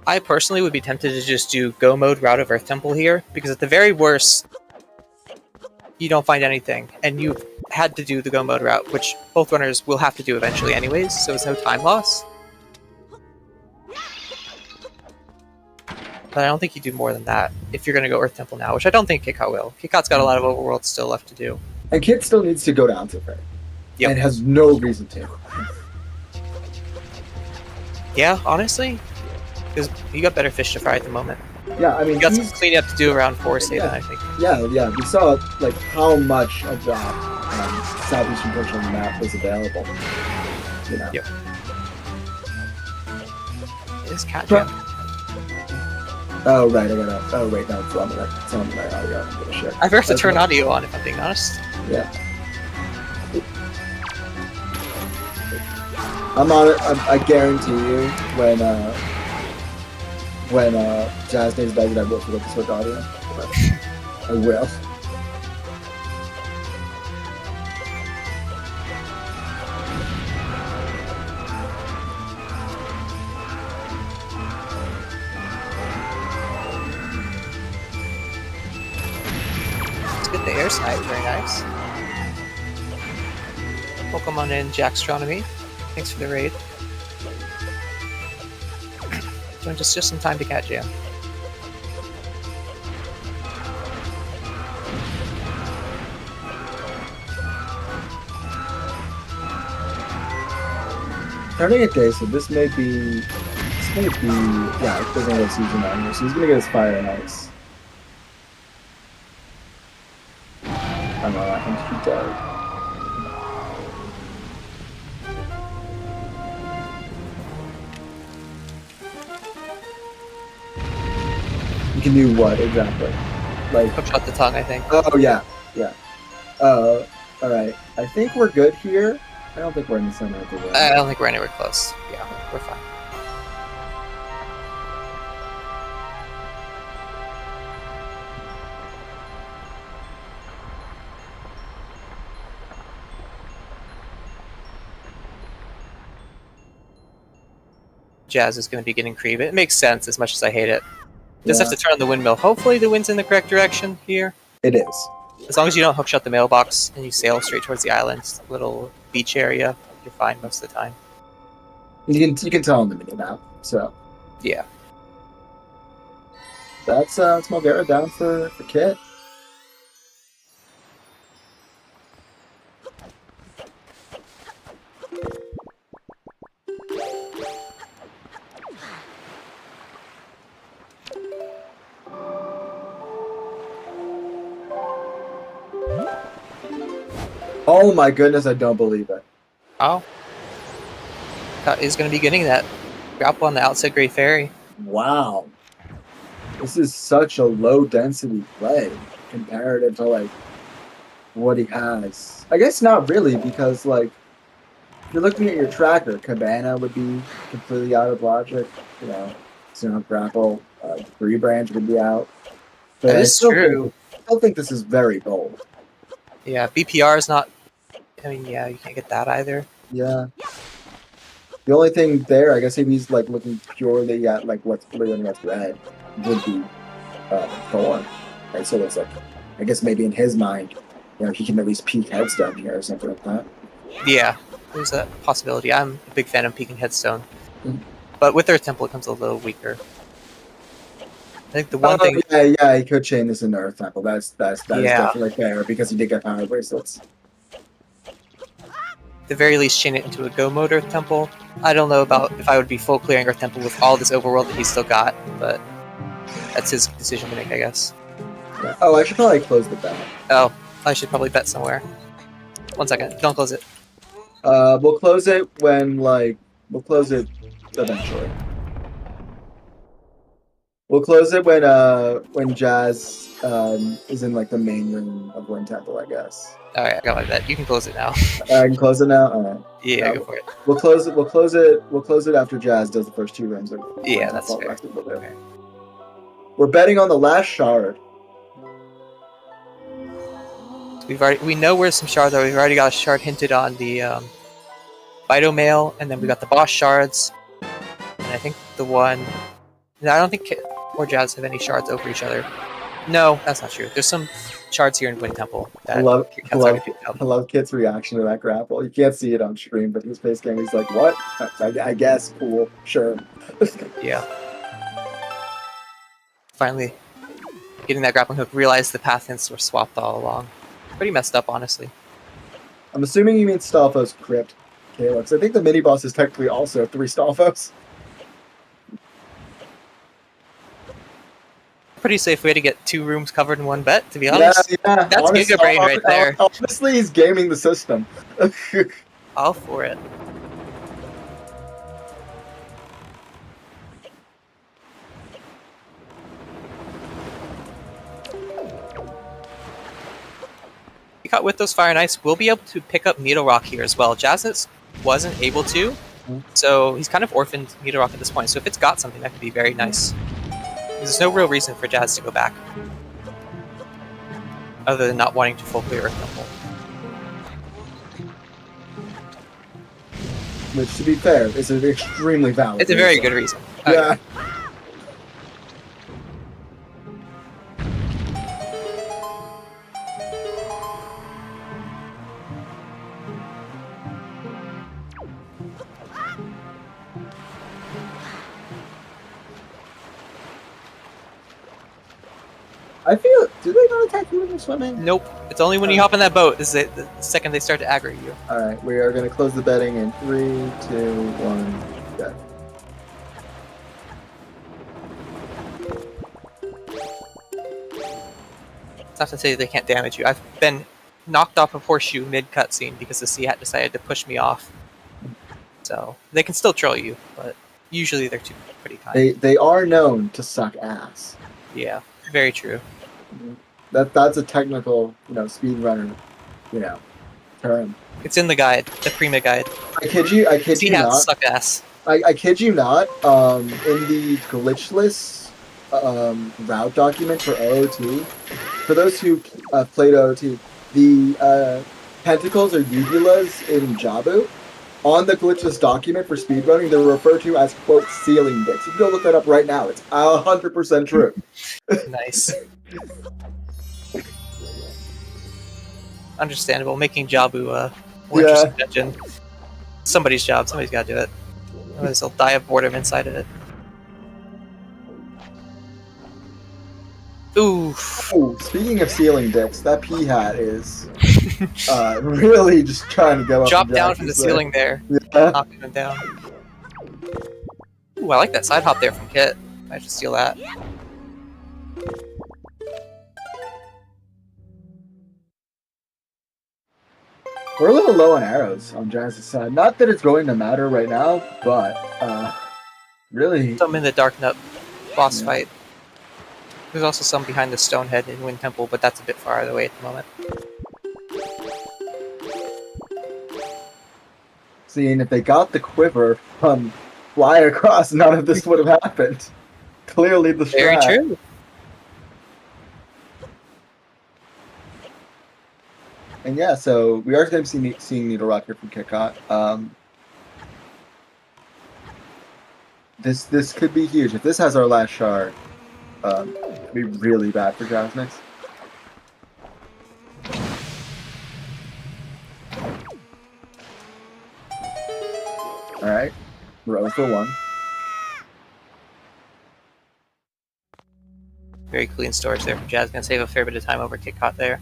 I personally would be tempted to just do Go Mode Route of Earth Temple here, because at the very worst, you don't find anything, and you've had to do the Go Mode route, which both runners will have to do eventually anyways, so it's no time loss. But I don't think you do more than that if you're going to go Earth Temple now, which I don't think Kitcot will. Kitcot's got a lot of overworld still left to do. And Kit still needs to go down to her. Yep. And has no reason to. Yeah, honestly, because you got better fish to fry at the moment. Yeah, I mean, You got some cleanup to do around Forest Haven, Yeah. I think. Yeah, we saw like how much of that southeastern portion of the map was available. You know. Yep. Is Cat But- Jam. Oh right, I gotta. Oh wait, no, it's on the right audio. I'm gonna share. I forgot to That's turn right. audio on, if I'm being honest. Yeah. I'm on it. I guarantee you when Jasnix08 does it, I will forget to switch audio. But I will. Let's get the air snipe, very nice. Welcome on in, Jackstronomy. Thanks for the raid. Joined us just in time to Cat Jam. Starting at day, so this may be, yeah, it's gonna go season 9 here, so he's gonna get his fire and ice. And he does. You can do what exactly? Like, Hook shot the tongue, I think. oh yeah. Alright. I think we're good here. I don't think we're in the center of the room. I don't think we're anywhere close. Yeah, we're fine. Jazz is going to be getting creep. It makes sense as much as I hate it. Just have to turn on the windmill. Hopefully the wind's in the correct direction here. It is. As long as you don't hookshot the mailbox and you sail straight towards the island, little beach area, you're fine most of the time. You can tell on the mini map. So yeah, that's Mulgara down for Kit. Oh my goodness, I don't believe it. Oh. He's going to be getting that grapple on the outside Great Ferry. Wow. This is such a low density play comparative to like what he has. I guess not really, because like if you're looking at your tracker, Cabana would be completely out of logic. Grapple, Free Branch would be out. But that is true. I still think this is very bold. Yeah, BPR is not. I mean, yeah, you can't get that either. Yeah. The only thing there, I guess, if he's like looking purely at like what's blue and what's red, would be Thorn. Right, so it's like, I guess maybe in his mind, he can at least peek Headstone here or something like that. Yeah, there's a possibility. I'm a big fan of peeking Headstone, but with Earth Temple, it comes a little weaker. I think the one thing. Yeah, he could chain this into Earth Temple. That is definitely fair because he did get power bracelets. At the very least, chain it into a go mode Earth Temple. I don't know about if I would be full clearing Earth Temple with all this overworld that he's still got, but that's his decision to make, I guess. Yeah. Oh, I should probably close the bet. Oh, I should probably bet somewhere. 1 second, don't close it. We'll close it we'll close it eventually. We'll close it when Jazz is in like the main room of Wind Temple, I guess. All right, I got my bet. You can close it now. I can close it now. All right. Yeah, go for it. We'll close it after Jazz does the first 2 rooms. Yeah, that's fair. Okay. We're betting on the last shard. We know where some shards are. We've already got a shard hinted on the Phytomail, and then we got the boss shards. And I think the one. No, I don't think Kit or Jazz have any shards over each other. No, that's not true. There's some shards here in Wind Temple. I love Kit's reaction to that grapple. You can't see it on stream, but his face cam, he's like, "What? I guess. Cool. Sure." Yeah. Finally, getting that grappling hook. Realized the path hints were swapped all along. Pretty messed up, honestly. I'm assuming you mean Stalfo's Crypt, Calyx. I think the mini boss is technically also 3 Stalfos. Pretty safe way to get 2 rooms covered in 1 bet, to be honest. Yeah. That's Giga Brain right there. Honestly, he's gaming the system. All for it. Kitcot with those Fire and Ice will be able to pick up Needle Rock here as well. Jasnix wasn't able to, so he's kind of orphaned Needle Rock at this point. So if it's got something, that could be very nice. There's no real reason for Jazz to go back, other than not wanting to full clear Earth Temple. Which, to be fair, is an extremely valid It's a very good reason. Yeah. I feel. Do they not attack you when you're swimming? Nope. It's only when you hop in that boat is it the second they start to aggro you. All right, we are going to close the betting in 3, 2, 1, bet. It's not to say they can't damage you. I've been knocked off of Horseshoe mid cutscene because the Sea Hat decided to push me off. So they can still troll you, but usually they're pretty kind. They are known to suck ass. Yeah, very true. That's a technical, speedrunner, turn. It's in the guide, the Prima guide. I kid you not. Suck ass. I kid you not. In the glitchless route document for OOT, for those who played OOT, the tentacles or uvulas in Jabu, on the glitchless document for speedrunning, they're referred to as, quote, ceiling dicks. You can go look that up right now. It's 100% true. Nice. Understandable. Making Jabu more interesting dungeon. Somebody's job. Somebody's got to do it. Otherwise they'll die of boredom inside of it. Ooh. Ooh, speaking of ceiling dicks, that pea hat is really just trying to go up. Drop down from the ceiling there. Yeah. Knocking them down. Ooh, I like that side hop there from Kit. Might just steal that. We're a little low on arrows on Jazz's side. Not that it's going to matter right now, but really. Some in the Dark Nut boss fight. There's also some behind the Stonehead in Wind Temple, but that's a bit far away at the moment. Seeing if they got the quiver from fly across, none of this would have happened. Clearly the strat. Very true. And yeah, so we are going to be seeing Needle Rock here from Kitcot. This could be huge. If this has our last shard, it could be really bad for Jasnix. Alright, we're 0 for 1. Very clean storage there from Jazz. Gonna save a fair bit of time over Kitcot there.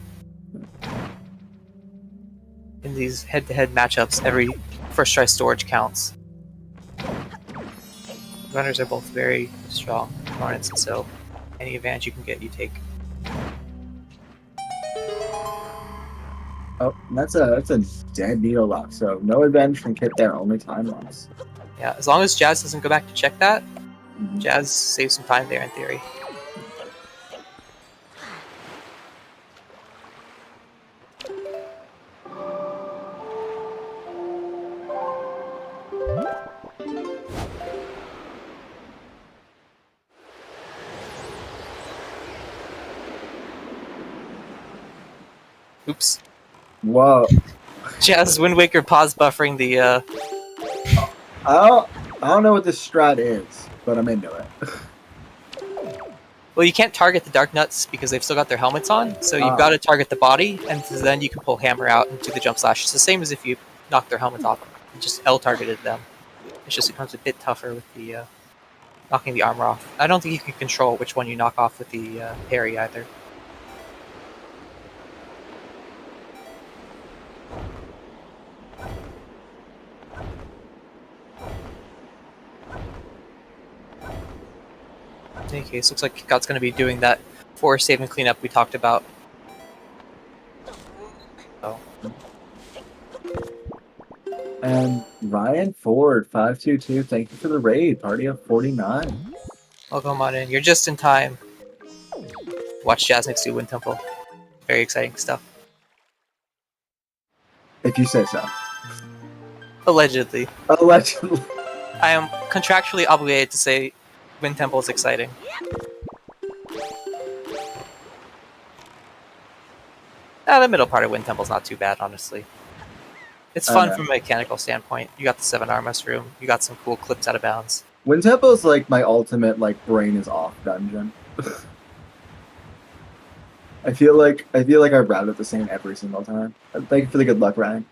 In these head-to-head matchups, every first try storage counts. Runners are both very strong opponents, and so any advantage you can get, you take. Oh, that's a dead needle lock, so no advantage from Kit there, only time loss. Yeah, as long as Jazz doesn't go back to check that, Jazz saves some time there in theory. Oops. Whoa. Jazz Wind Waker pause buffering the I don't know what this strat is, but I'm into it. Well, you can't target the Dark Nuts because they've still got their helmets on, so you've got to target the body, and then you can pull Hammer out and do the jump slash. It's the same as if you knock their helmets off. You just L-targeted them. It's just it becomes a bit tougher with the knocking the armor off. I don't think you can control which one you knock off with the parry either. In any case, looks like Kitcot's going to be doing that forest save and cleanup we talked about. So. And Ryan Ford, 522, thank you for the raid. Party of 49. Welcome on in. You're just in time. Watch Jasnix do Wind Temple. Very exciting stuff. If you say so. Allegedly. Allegedly. I am contractually obligated to say Wind Temple is exciting. The middle part of Wind Temple's not too bad, honestly. It's fun from a mechanical standpoint. You got the 7R mushroom. You got some cool clips out of bounds. Wind Temple is like my ultimate brain is off dungeon. I feel like I route it the same every single time. Thank you for the good luck, Ryan.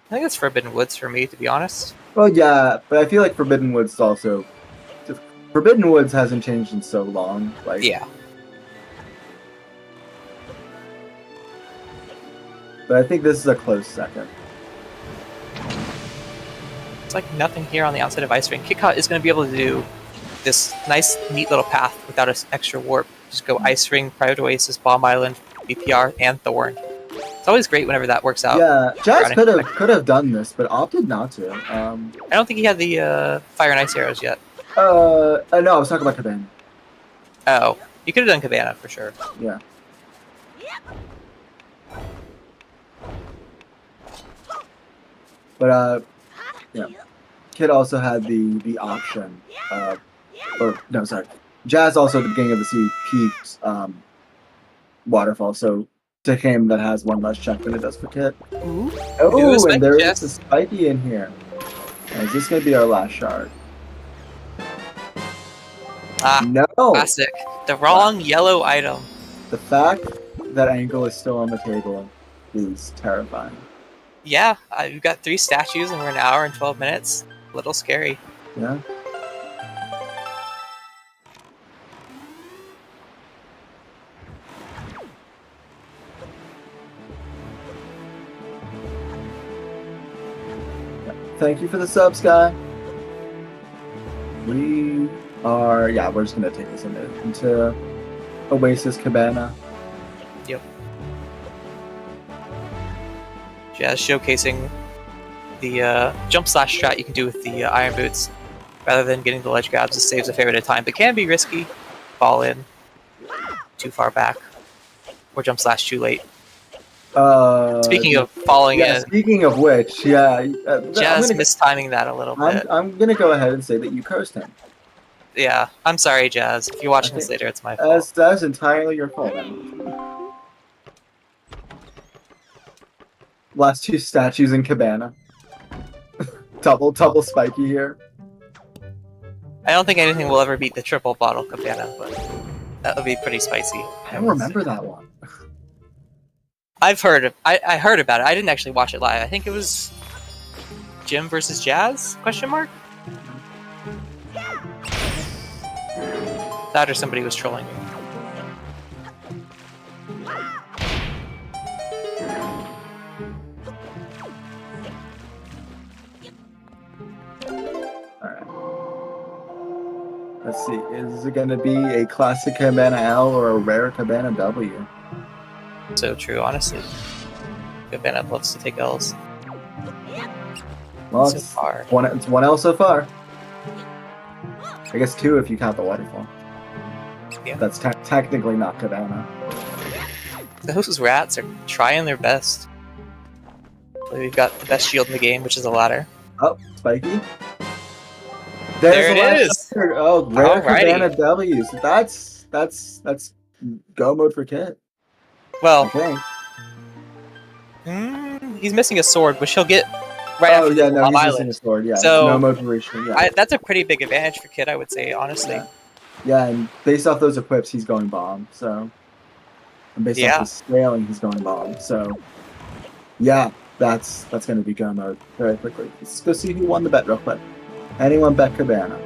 I think it's Forbidden Woods for me, to be honest. Well, yeah, but I feel like Forbidden Woods is also... Forbidden Woods hasn't changed in so long. Yeah. But I think this is a close second. It's like nothing here on the outside of Ice Ring. Kitcot is going to be able to do this nice, neat little path without an extra warp. Just go Ice Ring, Private Oasis, Bomb Island, BPR, and Thorn. It's always great whenever that works out. Yeah, Jazz could have done this, but opted not to. I don't think he had the Fire and Ice arrows yet. No, I was talking about Cabana. Oh, you could have done Cabana for sure. Yeah. But yeah, Kid also had the option, or no, sorry, Jazz also at the beginning of the sea peaked waterfall, so to him that has one less check than it does for Kid. Ooh. Oh, and there is Jazz. a spiky in here. Now, is this gonna be our last shard? Ah, no. classic. The wrong yellow item. The fact that Ankle is still on the table is terrifying. Yeah, we've got 3 statues and we're an hour and 12 minutes. A little scary. Yeah. Thank you for the sub, Sky. We are, yeah, we're just gonna take this into Oasis Cabana. Yep. Jazz showcasing the jump slash strat you can do with the iron boots. Rather than getting the ledge grabs, it saves a fair bit of time, but can be risky. Fall in too far back, or jump slash too late. Speaking of falling in, speaking of which, yeah, Jazz mistiming that a little bit. I'm gonna go ahead and say that you cursed him. Yeah, I'm sorry, Jazz. If you're watching this later, it's my fault. That's entirely your fault. Last 2 statues in Cabana. double spiky here. I don't think anything will ever beat the triple bottle Cabana, but that would be pretty spicy. I don't remember that one. I've heard. I heard about it. I didn't actually watch it live. I think it was Jim versus Jazz? Question mark. That or somebody was trolling me. Let's see, is it going to be a classic Cabana L or a rare Cabana W? So true, honestly. Cabana loves to take L's. Well, So far. It's 1 L so far. I guess 2 if you count the waterfall. Yeah. That's technically not Cabana. Those rats are trying their best. We've got the best shield in the game, which is a ladder. Oh, spiky. There it is! Oh, rare Alrighty. Cabana W's. That's go mode for Kit. Well, Okay. He's missing a sword, which he'll get right after yeah, the no, Love he's Island. missing a sword. Yeah, So, no mode for reaching. Yeah. That's a pretty big advantage for Kid, I would say, honestly. Yeah, and based off those equips, he's going bomb. So, and based off his scaling, he's going bomb. So, yeah, that's going to be go mode very quickly. Let's go see who won the bet real quick. Anyone bet Cabana?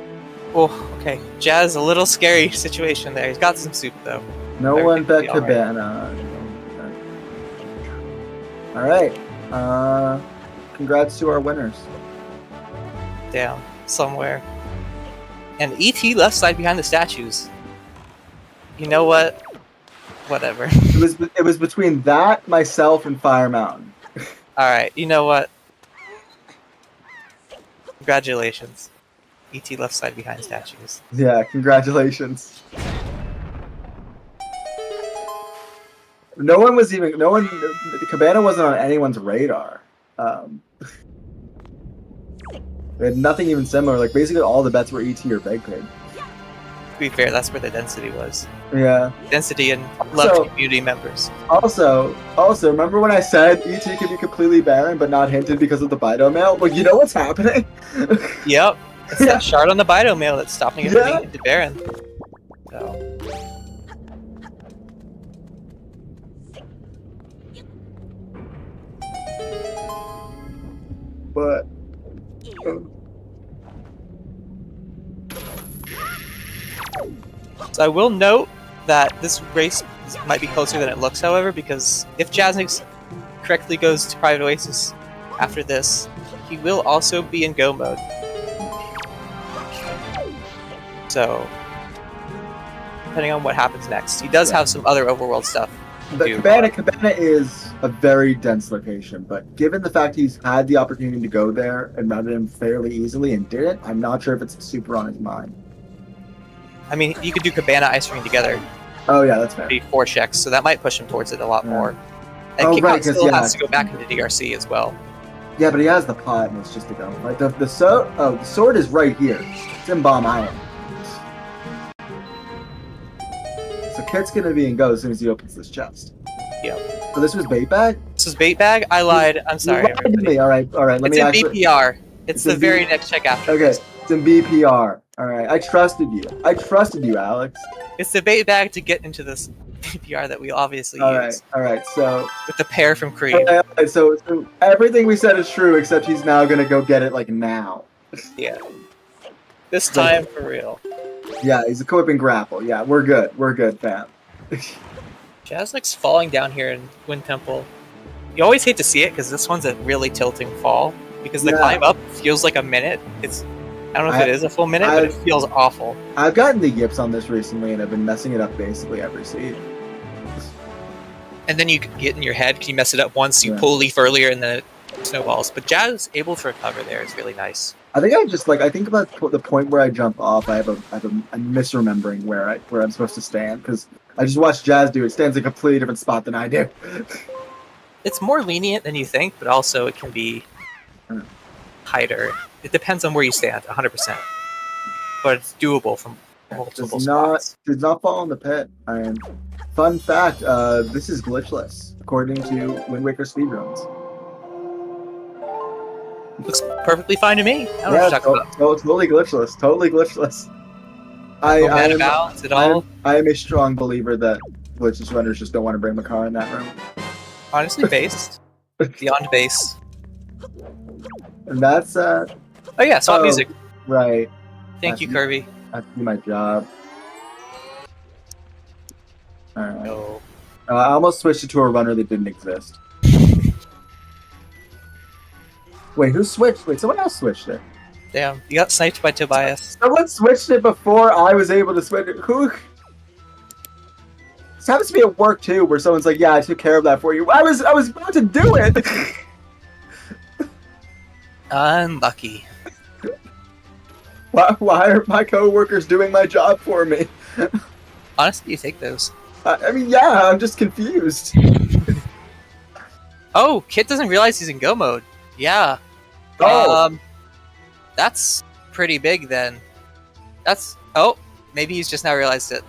Oh, okay. Jazz, a little scary situation there. He's got some soup, though. No one bet Cabana. All right. Congrats to our winners. Down somewhere. And ET left side behind the statues. You know what? Whatever. It was between that, myself, and Fire Mountain. Alright, you know what? Congratulations. ET left side behind statues. Yeah, congratulations. Cabana wasn't on anyone's radar. We had nothing even similar. Like, basically all the bets were ET or Big Pig. To be fair, that's where the density was. Yeah. Density and love community members. Also, remember when I said ET could be completely barren but not hinted because of the Bido mail? Well, you know what's happening? Yep. It's that shard on the Bido mail that's stopping it from being into Baron. So. But So I will note that this race might be closer than it looks, however, because if Jasnix correctly goes to Private Oasis after this, he will also be in go mode. So, depending on what happens next, he does have some other overworld stuff. The Cabana is a very dense location, but given the fact he's had the opportunity to go there and routed him fairly easily and didn't, I'm not sure if it's super on his mind. I mean, you could do Cabana Ice Ring together. Oh yeah, that's fair. Maybe 4 checks, so that might push him towards it a lot more. And Oh, Kitcot right, 'cause, still yeah. has to go back into DRC as well. Yeah, but he has the pot, and it's just a go. Right? The sword is right here. It's in Bomb Island. So Kit's gonna be in go as soon as he opens this chest. Yep. So this was bait bag? This is bait bag. I lied. I'm sorry, You lied to me. All right. Let it's me in actually. BPR. It's the in very next check after Okay, this. it's in BPR. All right. I trusted you, Alex. It's the bait bag to get into this BPR that we obviously All use. right. So. With the pear from Cream. All right, so everything we said is true, except he's now gonna go get it like now. Yeah. This time for real. Yeah, he's equipping grapple. Yeah, we're good, fam. Jasnix falling down here in Wind Temple. You always hate to see it because this one's a really tilting fall. Because the climb up feels like a minute. I don't know if it is a full minute, but it feels awful. I've gotten the yips on this recently, and I've been messing it up basically every seed. And then you get in your head, can you mess it up once, you pull a leaf earlier, and then it snowballs. But Jazz able to recover there is really nice. I think I think about the point where I jump off. I'm misremembering where I'm supposed to stand because I just watched Jazz do it. Stands in a completely different spot than I do. It's more lenient than you think, but also it can be tighter. It depends on where you stand, 100%. But it's doable from multiple spots. Does not fall in the pit. Fun fact: this is glitchless according to Wind Waker speedruns. Looks perfectly fine to me. I don't know what you're talking about. Totally glitchless. Totally glitchless. I am a strong believer that glitchless runners just don't want to bring the car in that room. Honestly, based. Beyond base. And that's Oh yeah, swap music. Right. Thank you, Kirby. I have to do my job. Alright. No. I almost switched it to a runner that didn't exist. Wait, who switched? Wait, someone else switched it. Damn, you got sniped by Tobias. Someone switched it before I was able to switch it. Who? This happens to be at work too, where someone's like, "Yeah, I took care of that for you." I was about to do it. Unlucky. Why are my coworkers doing my job for me? Honestly, you take those. I mean, yeah, I'm just confused. Oh, Kit doesn't realize he's in go mode. Yeah. Oh. That's pretty big then. Maybe he's just now realized it.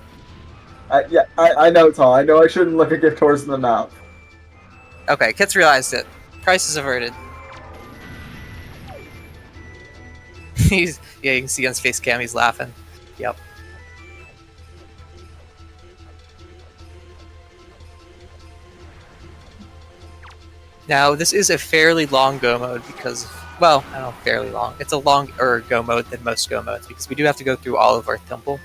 I know, Tal. I know I shouldn't look a gift horse in the mouth. Okay, Kit's realized it. Crisis averted. You can see on his face cam, he's laughing. Yep. Now, this is a fairly long go mode because, well, I don't know, fairly long. It's a longer go mode than most go modes because we do have to go through all of Earth Temple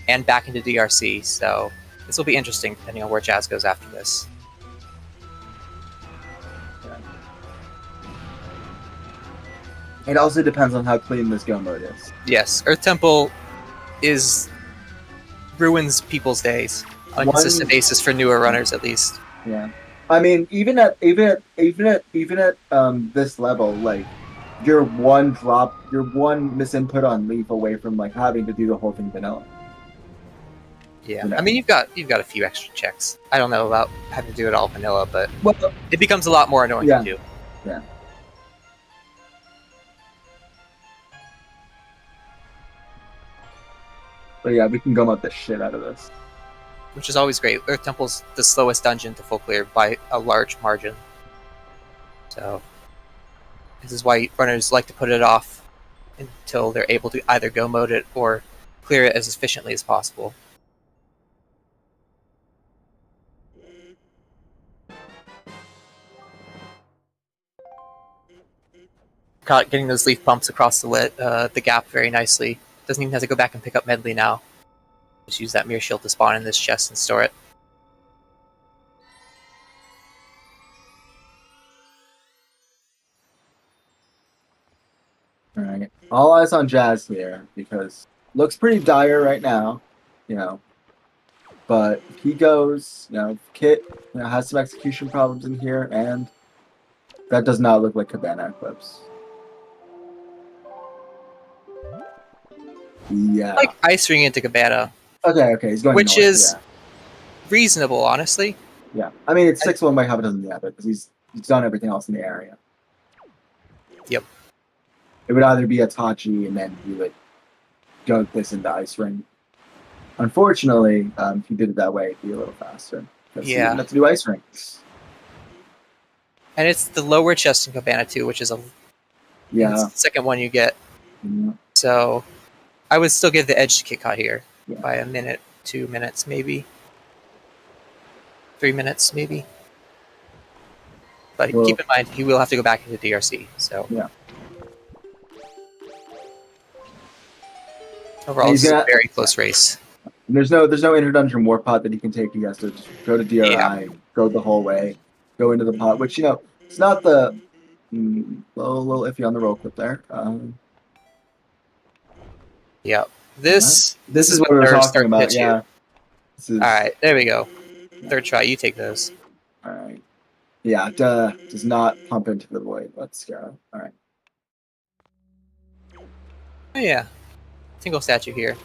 and back into DRC, so this will be interesting depending on where Jazz goes after this. It also depends on how clean this go mode is. Yes, Earth Temple ruins people's days on a consistent basis for newer runners, at least. Yeah. I mean, even at this level, like you're one misinput on Leaf away from like having to do the whole thing vanilla. Yeah, you know? I mean, you've got a few extra checks. I don't know about having to do it all vanilla, but it becomes a lot more annoying to do. Yeah. But yeah, we can gum up the shit out of this. Which is always great. Earth Temple's the slowest dungeon to full clear by a large margin. So, this is why runners like to put it off until they're able to either go mode it or clear it as efficiently as possible. Caught getting those leaf bumps across the gap very nicely. Doesn't even have to go back and pick up Medley now. Just use that mirror shield to spawn in this chest and store it. Alright. All eyes on Jazz here, because looks pretty dire right now, you know. But if he goes, you know, Kit has some execution problems in here, and that does not look like Cabana Eclipse. Yeah. Like ice ring into Cabana. Okay, he's going which north, is reasonable, honestly. Yeah. I mean, it's 6-1 by Habitants in the Abbot, because he's done everything else in the area. Yep. It would either be a Tachi and then you would go this into Ice Ring. Unfortunately, if you did it that way, it'd be a little faster. Because you wouldn't have to do Ice Rings. And it's the lower chest in Cabana too, which is the second one you get. Yeah. So I would still give the edge to Kitcot here Yeah. by a minute, 2 minutes, maybe 3 minutes, maybe. But keep in mind, he will have to go back into DRC. So yeah. Overall, it's a very close race. And there's no interdungeon warp pod that he can take. He has to just go to DRI, go the whole way, go into the pod, which it's not the little iffy on the roll clip there. Yeah, this is what we were nerves talking about. Yeah. All right, there we go. Third try, you take those. All right. Yeah, does not pump into the void. Let's scare. All right. Oh yeah, single statue here.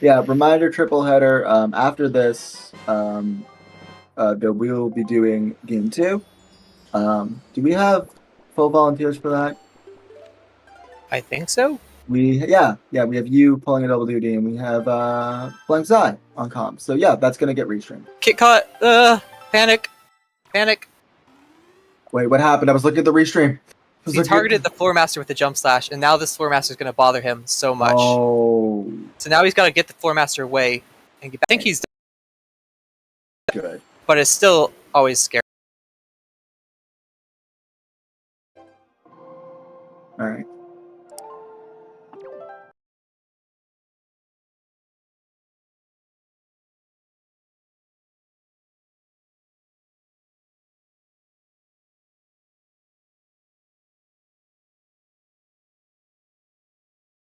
Yeah, reminder triple header. After this, we will be doing game 2. Do we have full volunteers for that? I think so. We have you pulling a double duty, and we have Blank Zai on comms. So yeah, that's gonna get restreamed. Kitcot, panic. Wait, what happened? I was looking at the restream. He targeted the Floor Master with the jump slash, and now this Floor Master is going to bother him so much. Oh. So now he's got to get the Floor Master away. And get back. I think he's good. But it's still always scary. All right.